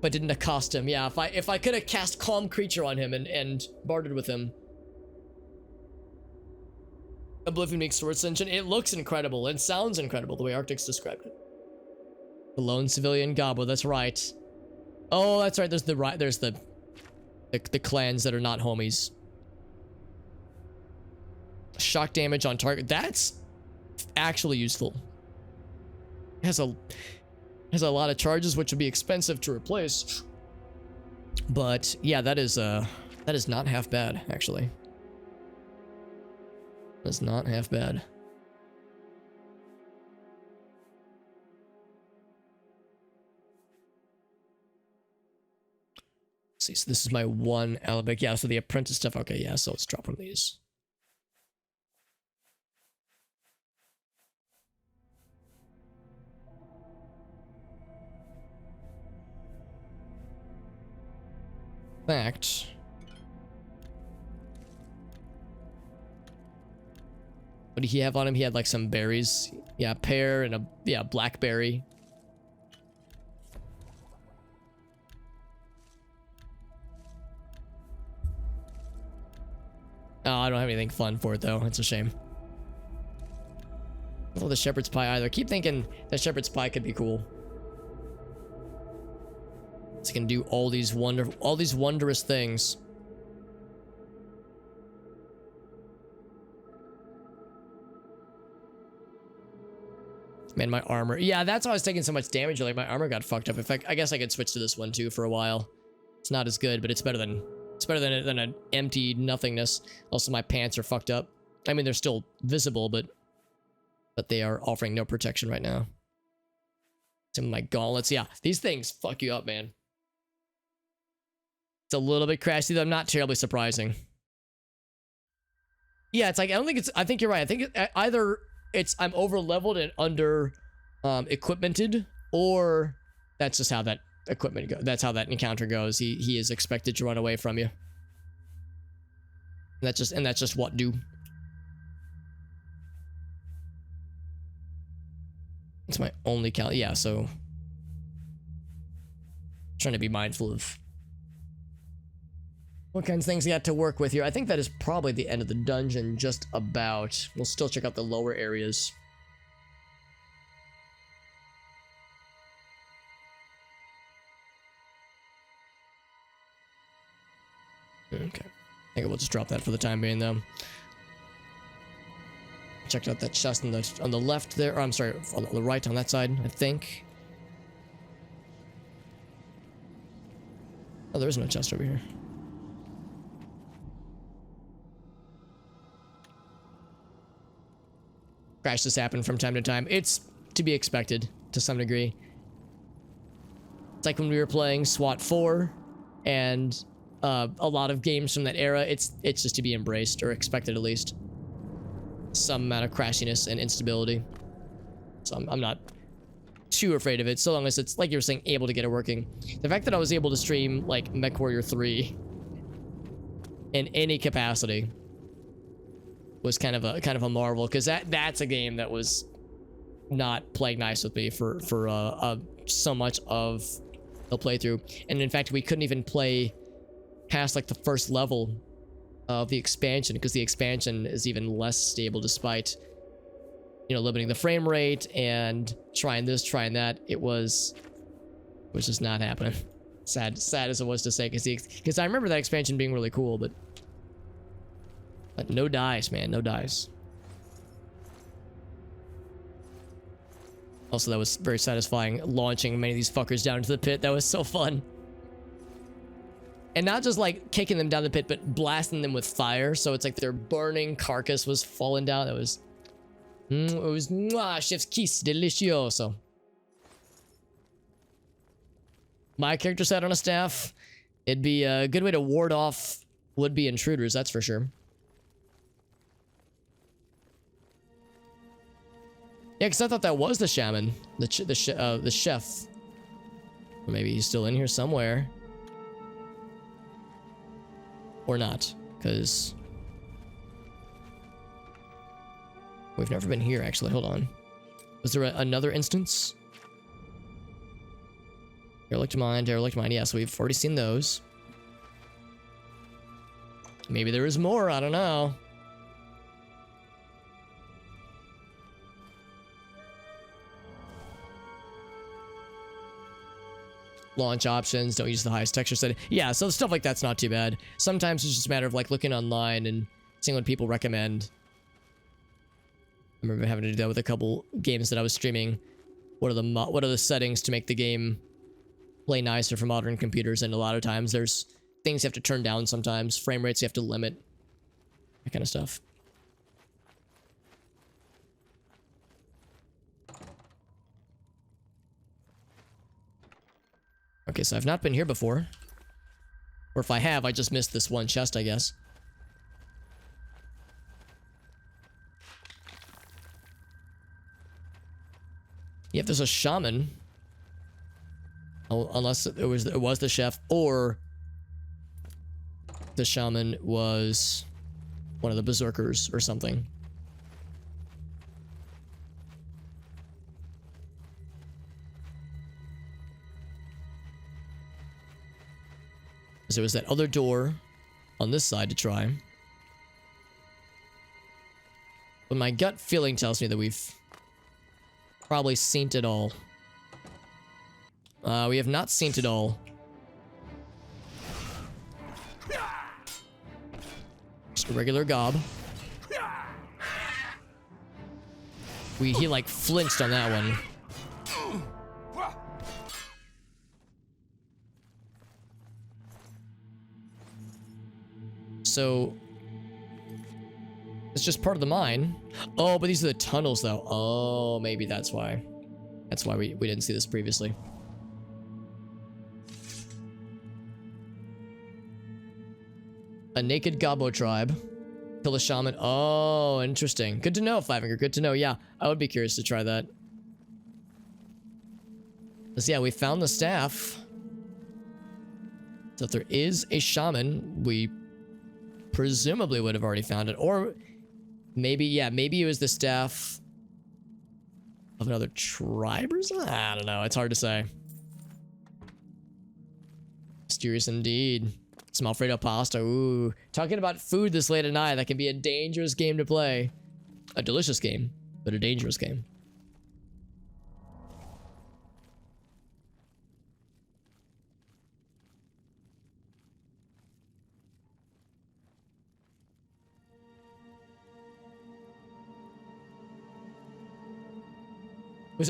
But didn't accost him. Yeah, if I could have cast Calm Creature on him and bartered with him. Oblivion makes Sword Ascension. It looks incredible and sounds incredible the way Arctic's described it. The lone civilian goblin, that's right. Oh, that's right. There's the clans that are not homies. Shock damage on target. That's actually useful. It has a lot of charges, which would be expensive to replace. But yeah, that is not half bad, actually. That's not half bad. Let's see, so this is my one Alabic. Yeah, so the apprentice stuff. Okay, yeah, so let's drop one of these. Fact. What did he have on him? He had like some berries. Yeah, pear and a blackberry. Oh, I don't have anything fun for it though. It's a shame. I don't know the shepherd's pie either. I keep thinking that shepherd's pie could be cool. So you can do all these wondrous things. Man, my armor. Yeah, that's why I was taking so much damage. Like my armor got fucked up. In fact, I guess I could switch to this one too for a while. It's not as good, but it's better than an empty nothingness. Also, my pants are fucked up. I mean, they're still visible, but they are offering no protection right now. Some of my gauntlets. Yeah, these things fuck you up, man. It's a little bit crashy, though. Not terribly surprising. Yeah, it's like, I think you're right. I think either I'm over leveled and under equipmented, or that's just how that equipment goes. That's how that encounter goes. He is expected to run away from you. And that's just what do. It's my only count. Yeah, so trying to be mindful of what kinds of things you got to work with here. I think that is probably the end of the dungeon, just about. We'll still check out the lower areas. Okay. I think we'll just drop that for the time being, though. Checked out that chest on the left there. Or I'm sorry, on the right on that side, I think. Oh, there is no chest over here. Crashes happen from time to time. It's to be expected to some degree. It's like when we were playing SWAT 4 and a lot of games from that era. It's just to be embraced, or expected at least. Some amount of crashiness and instability. So I'm not too afraid of it, so long as it's, like you were saying, able to get it working. The fact that I was able to stream like MechWarrior 3 in any capacity was kind of a marvel, because that's a game that was not playing nice with me for so much of the playthrough. And in fact, we couldn't even play past like the first level of the expansion, because the expansion is even less stable, despite, you know, limiting the frame rate and trying this, trying that. It was just not happening. Sad as it was to say, because I remember that expansion being really cool, but no dice, man, no dice. Also, that was very satisfying, launching many of these fuckers down into the pit. That was so fun. And not just like kicking them down the pit, but blasting them with fire. So it's like their burning carcass was falling down. It was chef's kiss delicioso. My character sat on a staff. It'd be a good way to ward off would-be intruders, that's for sure. Yeah, because I thought that was the shaman, the chef. Or maybe he's still in here somewhere. Or not, because we've never been here, actually. Hold on. Was there another instance? Derelict mine. Yeah, so we've already seen those. Maybe there is more, I don't know. Launch options, don't use the highest texture setting. Yeah, so stuff like that's not too bad. Sometimes it's just a matter of like looking online and seeing what people recommend. I remember having to do that with a couple games that I was streaming. What are the settings to make the game play nicer for modern computers, and a lot of times there's things you have to turn down sometimes, frame rates you have to limit, that kind of stuff. Okay, so I've not been here before. Or if I have, I just missed this one chest, I guess. Yeah, if there's a shaman. Oh, unless it was the chef, or the shaman was one of the berserkers or something. So there was that other door on this side to try. But my gut feeling tells me that we've probably seen it all. We have not seen it all. Just a regular gob. He like flinched on that one. So it's just part of the mine. Oh, but these are the tunnels though. Oh, maybe that's why. That's why we didn't see this previously. A naked gobbo tribe. Kill a shaman. Oh, interesting. Good to know, Fivefinger. Good to know. Yeah, I would be curious to try that. So yeah, we found the staff. So if there is a shaman, we presumably would have already found it. Or maybe, yeah, maybe it was the staff of another tribe or something? I don't know. It's hard to say. Mysterious indeed. Some Alfredo pasta. Ooh. Talking about food this late at night, that can be a dangerous game to play. A delicious game, but a dangerous game.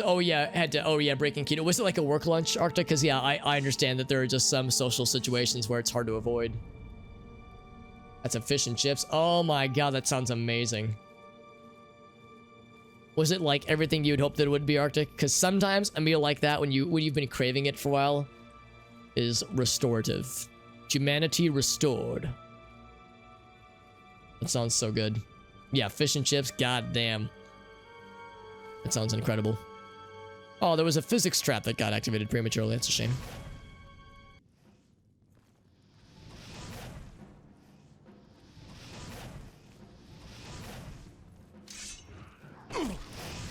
Oh yeah, breaking keto. Was it like a work lunch, Arctic? Because yeah, I understand that there are just some social situations where it's hard to avoid. That's a fish and chips. Oh my god, that sounds amazing. Was it like everything you'd hope that it would be, Arctic? Because sometimes a meal like that, when you've been craving it for a while, is restorative. Humanity restored. That sounds so good. Yeah, fish and chips, god damn. That sounds incredible. Oh, there was a physics trap that got activated prematurely. That's a shame.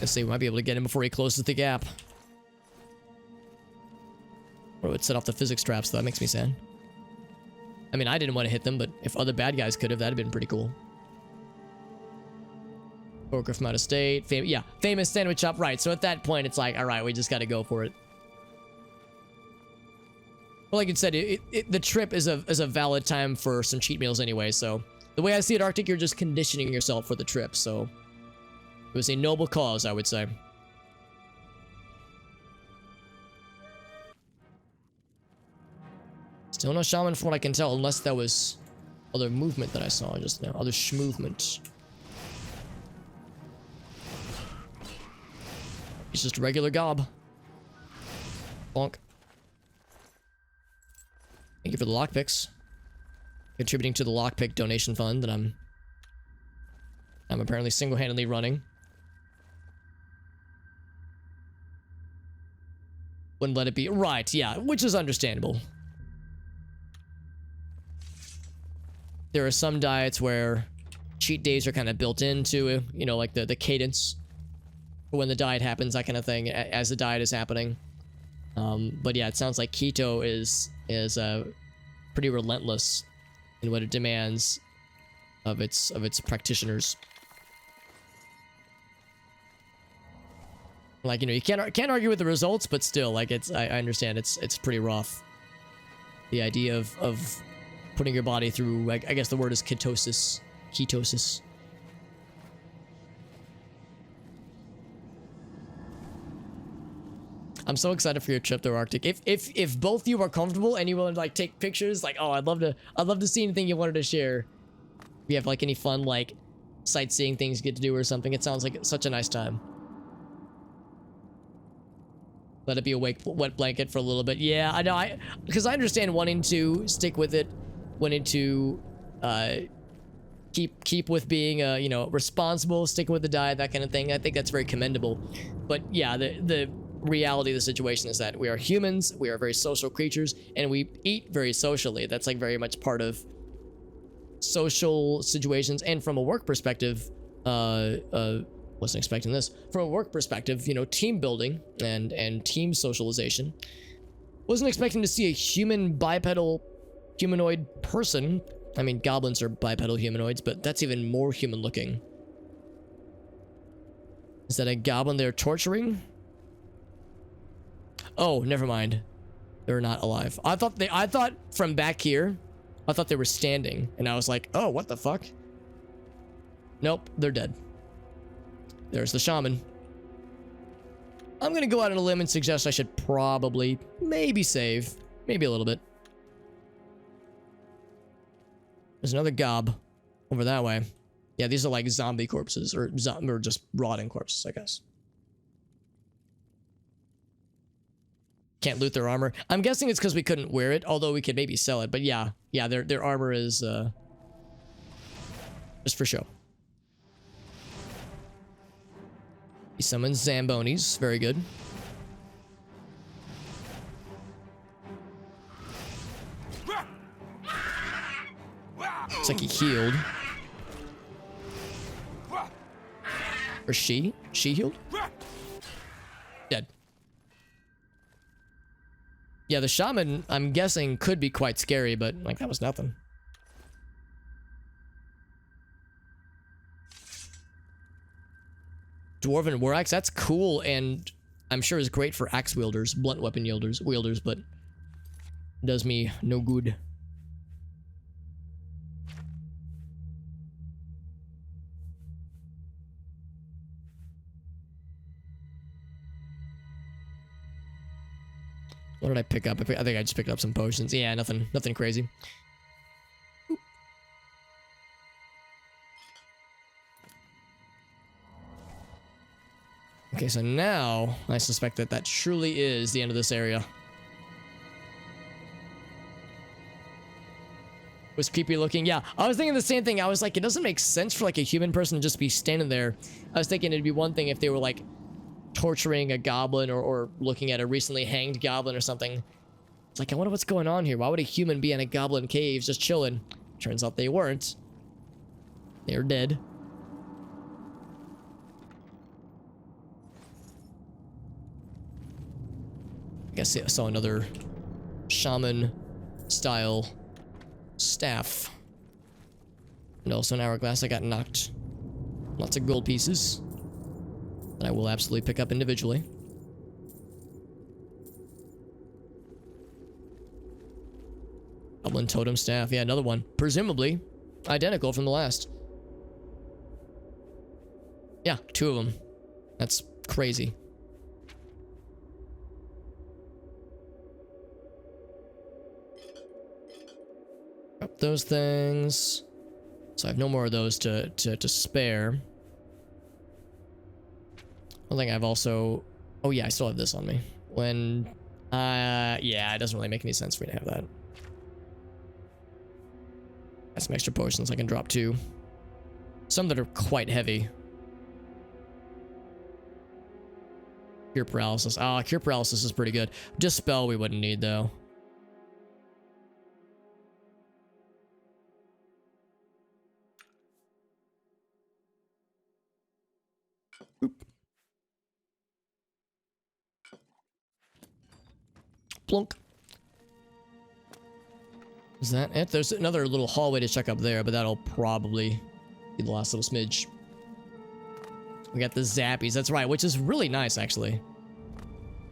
Let's see, we might be able to get him before he closes the gap. Or it would set off the physics traps, though. That makes me sad. I mean, I didn't want to hit them, but if other bad guys could have, that'd have been pretty cool. Broker from out of state. Famous sandwich shop. Right, so at that point, it's like, alright, we just gotta go for it. Well, like you said, the trip is a valid time for some cheat meals anyway, so... The way I see it, Arctic, you're just conditioning yourself for the trip, so... It was a noble cause, I would say. Still no shaman from what I can tell, unless that was other movement that I saw just now. Other sh-movement. He's just a regular gob. Bonk. Thank you for the lockpicks. Contributing to the lockpick donation fund that I'm apparently single-handedly running. Wouldn't let it be. Right, yeah, which is understandable. There are some diets where cheat days are kind of built into, you know, like the cadence for when the diet happens, that kind of thing, as the diet is happening. But yeah, it sounds like keto is pretty relentless in what it demands of its practitioners. Like, you know, you can't argue with the results, but still, like, I understand it's pretty rough. The idea of putting your body through, I guess the word is ketosis. Ketosis. I'm so excited for your trip to Arctic. If both of you are comfortable and you want to like take pictures, like, oh, I'd love to see anything you wanted to share. If you have like any fun like sightseeing things you get to do or something, it sounds like such a nice time. Let it be a wet blanket for a little bit. Yeah, I know. Because I understand wanting to stick with it, wanting to keep with being you know, responsible, sticking with the diet, that kind of thing. I think that's very commendable. But yeah, the reality of the situation is that we are humans, we are very social creatures, and we eat very socially. That's like very much part of social situations. And from a work perspective, wasn't expecting this. From a work perspective, you know, team building and team socialization. Wasn't expecting to see a human bipedal humanoid person. I mean, goblins are bipedal humanoids, but that's even more human looking. Is that a goblin they're torturing? Oh, never mind. They're not alive. I thought from back here, I thought they were standing, and I was like, oh, what the fuck? Nope, they're dead. There's the shaman. I'm gonna go out on a limb and suggest I should probably, maybe save. Maybe a little bit. There's another gob over that way. Yeah, these are like zombie corpses, or just rotting corpses, I guess. Can't loot their armor. I'm guessing it's because we couldn't wear it, although we could maybe sell it. But yeah, their armor is just for show. He summons Zambonis. Very good. Looks like he healed. Or she? She healed? Dead. Yeah, the shaman, I'm guessing, could be quite scary, but like that was nothing. Dwarven war axe, that's cool, and I'm sure is great for axe wielders, blunt weapon wielders, but does me no good. What did I pick up? I think I just picked up some potions. Yeah, nothing crazy. Oop. Okay, so now I suspect that truly is the end of this area. Was creepy looking. Yeah, I was thinking the same thing. I was like, it doesn't make sense for like a human person to just be standing there. I was thinking it'd be one thing if they were like torturing a goblin or looking at a recently hanged goblin or something. It's like, I wonder what's going on here. Why would a human be in a goblin cave just chilling? Turns out they weren't. They're dead. I guess I saw another shaman style staff. And also an hourglass. I got knocked. Lots of gold pieces that I will absolutely pick up individually. Goblin totem staff. Yeah, another one. Presumably identical from the last. Yeah, 2 of them. That's crazy. Up those things. So I have no more of those to spare. I think I've also... Oh yeah, I still have this on me. When... yeah, it doesn't really make any sense for me to have that. Got some extra potions I can drop too. Some that are quite heavy. Cure paralysis. Ah, cure paralysis is pretty good. Dispel we wouldn't need though. Plunk. Is that it? There's another little hallway to check up there, but that'll probably be the last little smidge. We got the zappies, that's right, which is really nice, actually.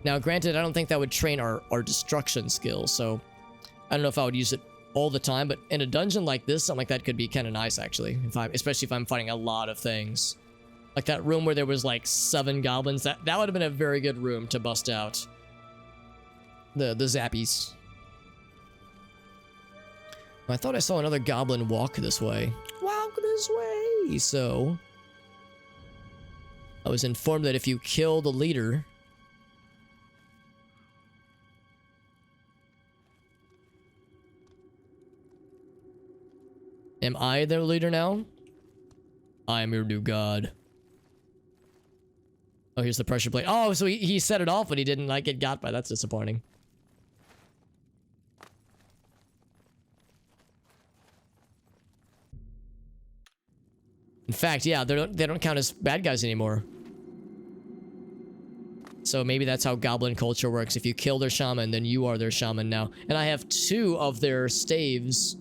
Now, granted, I don't think that would train our destruction skills, so I don't know if I would use it all the time, but in a dungeon like this, something like that could be kind of nice, actually, especially if I'm fighting a lot of things. Like that room where there was like 7 goblins, that would have been a very good room to bust out. The zappies. I thought I saw another goblin walk this way. Walk this way! So... I was informed that if you kill the leader... Am I their leader now? I am your new god. Oh, here's the pressure plate. Oh, so he set it off, but he didn't like get got by. That's disappointing. In fact, yeah, they don't count as bad guys anymore. So maybe that's how goblin culture works. If you kill their shaman, then you are their shaman now. And I have 2 of their staffs,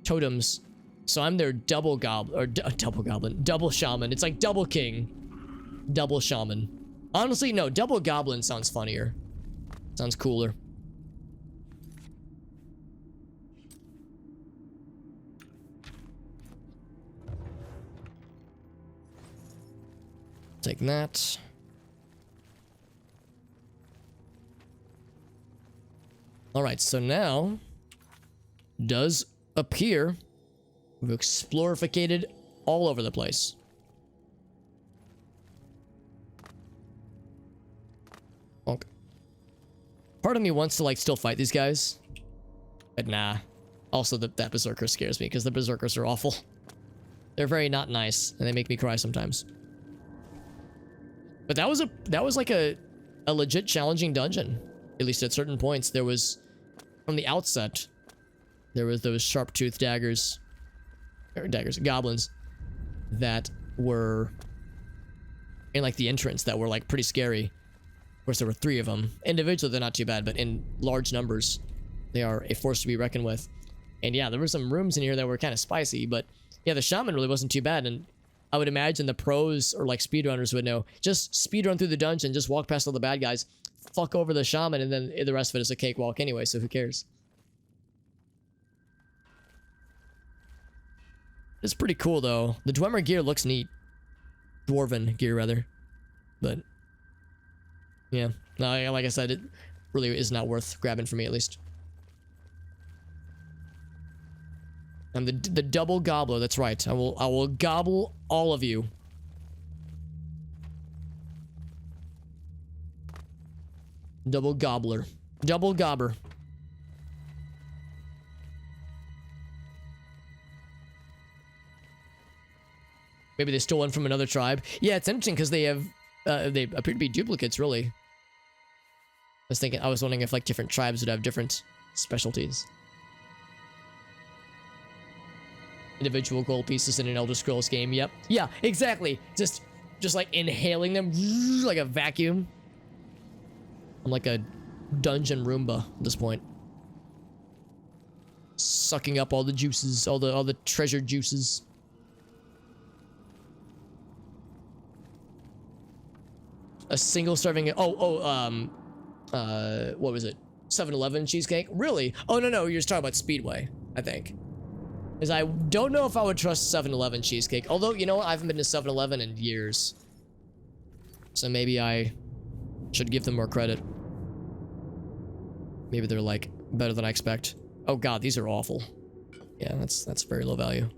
totems. So I'm their double goblin, or double goblin, double shaman. It's like double king, double shaman. Honestly, no, double goblin sounds funnier. Sounds cooler. Take that. Alright, so now does appear we've explorificated all over the place. Bonk. Part of me wants to like still fight these guys, but nah. Also, that berserker scares me because the berserkers are awful. They're very not nice, and they make me cry sometimes. But that was like a legit challenging dungeon. At least at certain points, there was, from the outset, there was those sharp-toothed daggers, goblins, that were in like the entrance that were like pretty scary. Of course, there were 3 of them. Individually, they're not too bad, but in large numbers, they are a force to be reckoned with. And yeah, there were some rooms in here that were kind of spicy, but yeah, the shaman really wasn't too bad, and I would imagine the pros or like speedrunners would know. Just speedrun through the dungeon, just walk past all the bad guys, fuck over the shaman, and then the rest of it is a cakewalk anyway, so who cares? It's pretty cool though. The Dwemer gear looks neat. Dwarven gear rather. But yeah, no, like I said, it really is not worth grabbing for me at least. I'm the double gobbler, that's right. I will gobble all of you. Double gobbler. Double gobber. Maybe they stole one from another tribe. Yeah, it's interesting because they have they appear to be duplicates, really. I was wondering if like different tribes would have different specialties. Individual gold pieces in an Elder Scrolls game. Yep. Yeah, exactly. Just like inhaling them like a vacuum. I'm like a dungeon Roomba at this point. Sucking up all the juices, all the treasure juices. A single serving. What was it? 7-Eleven cheesecake? Really? Oh no, you're just talking about Speedway, I think. Because I don't know if I would trust 7-Eleven cheesecake. Although, you know what? I haven't been to 7-Eleven in years. So maybe I should give them more credit. Maybe they're, like, better than I expect. Oh god, these are awful. Yeah, that's very low value.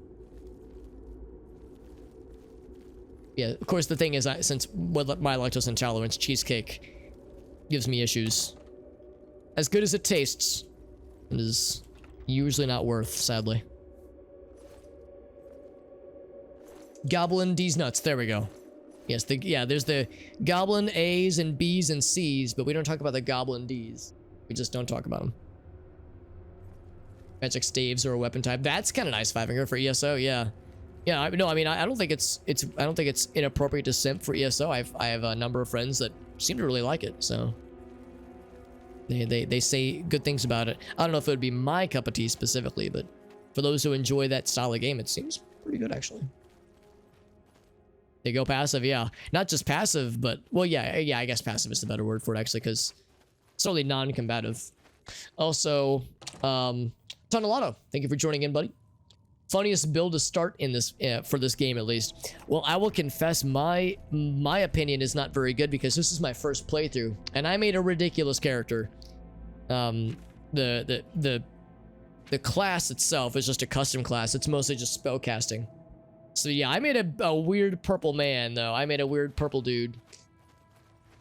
Yeah, of course, the thing is, since with my lactose intolerance, cheesecake gives me issues. As good as it tastes, it is usually not worth, sadly. Goblin D's nuts. There we go. Yes, there's the Goblin A's and B's and C's, but we don't talk about the Goblin D's. We just don't talk about them. Magic staves or a weapon type. That's kind of nice. 5-finger for ESO. Yeah. Yeah. I don't think it's inappropriate to simp for ESO. I have a number of friends that seem to really like it. So they say good things about it. I don't know if it would be my cup of tea specifically, but for those who enjoy that style of game, it seems pretty good actually. They go passive, yeah. Not just passive, but... Well, yeah, I guess passive is the better word for it, actually, because it's totally non-combative. Also, Tonelato, thank you for joining in, buddy. funniest build to start in this for this game at least? Well, I will confess my opinion is not very good because this is my first playthrough and I made a ridiculous character. The class itself is just a custom class. It's mostly just spellcasting. So yeah, I made a weird purple man though. I made a weird purple dude.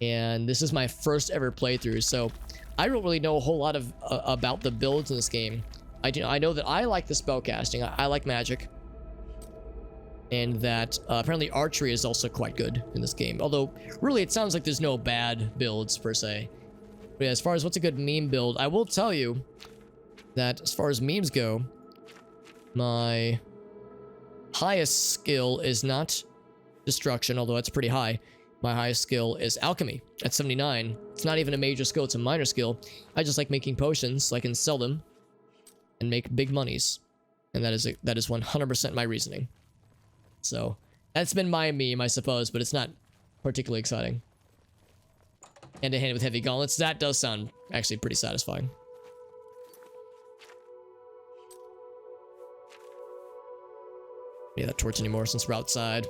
And this is my first ever playthrough, so I don't really know a whole lot of about the builds in this game. I know that I like the spellcasting. I like magic. And that apparently archery is also quite good in this game. Although, really, it sounds like there's no bad builds per se. But yeah, as far as what's a good meme build, I will tell you that as far as memes go, my highest skill is not destruction, although that's pretty high. My highest skill is alchemy at 79. It's not even a major skill, it's a minor skill. I just like making potions so I can sell them and make big monies. And that is 100% my reasoning. So, that's been my meme, I suppose, but it's not particularly exciting. Hand to hand with heavy gauntlets, that does sound actually pretty satisfying. Yeah, that torch anymore since we're outside.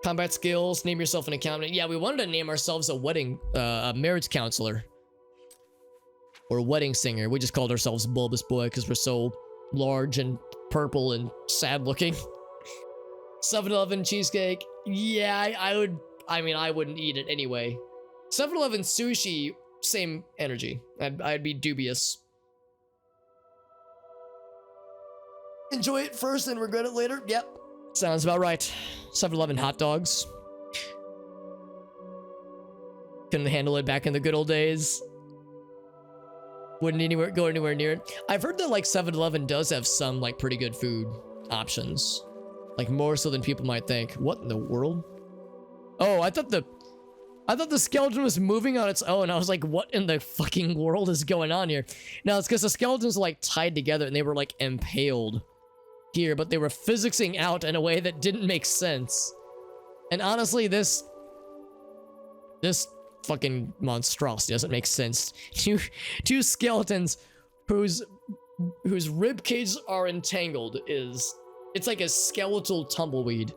Combat skills, name yourself an accountant. Yeah, we wanted to name ourselves a marriage counselor. Or a wedding singer. We just called ourselves Bulbous Boy because we're so large and purple and sad looking. 7-Eleven cheesecake. Yeah, I wouldn't eat it anyway. 7-Eleven sushi, same energy. I'd be dubious. Enjoy it first and regret it later? Yep. Sounds about right. 7-Eleven hot dogs. Couldn't handle it back in the good old days. Wouldn't go anywhere near it. I've heard that like 7-Eleven does have some like pretty good food options. Like more so than people might think. What in the world? Oh, I thought the skeleton was moving on its own. I was like, what in the fucking world is going on here? No, it's because the skeletons were like tied together and they were like impaled here, but they were physicsing out in a way that didn't make sense. And honestly, this fucking monstrosity doesn't make sense. Two skeletons whose rib cages are entangled it's like a skeletal tumbleweed.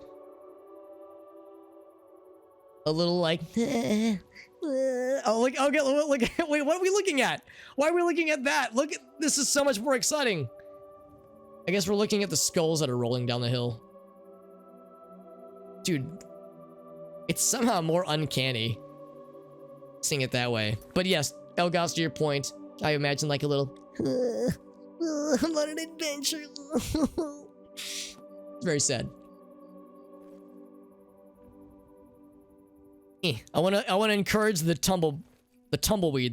A little like oh look, okay, look, wait, what are we looking at? Why are we looking at that? Look at this, is so much more exciting. I guess we're looking at the skulls that are rolling down the hill. Dude, it's somehow more uncanny seeing it that way. But yes, Elgas, to your point, I imagine like a little I'm on an adventure. It's very sad. I wanna encourage the tumbleweed,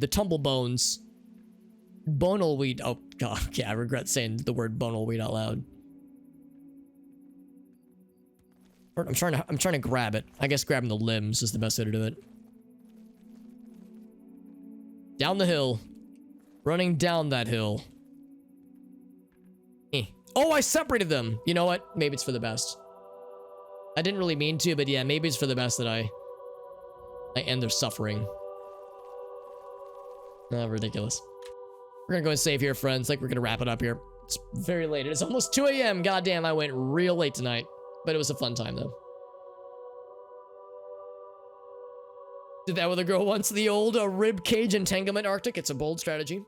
the tumblebones. Bonalweed. Oh god, yeah, I regret saying the word bonalweed out loud. I'm trying to grab it. I guess grabbing the limbs is the best way to do it. Down the hill. Running down that hill. Oh, I separated them. You know what? Maybe it's for the best. I didn't really mean to, but yeah, maybe it's for the best that I end their suffering. Ridiculous. We're gonna go and save here, friends. Like, we're gonna wrap it up here. It's very late. It's almost 2 a.m. Goddamn, I went real late tonight. But it was a fun time, though. Did that with a girl once. The old rib cage entanglement Arctic. It's a bold strategy.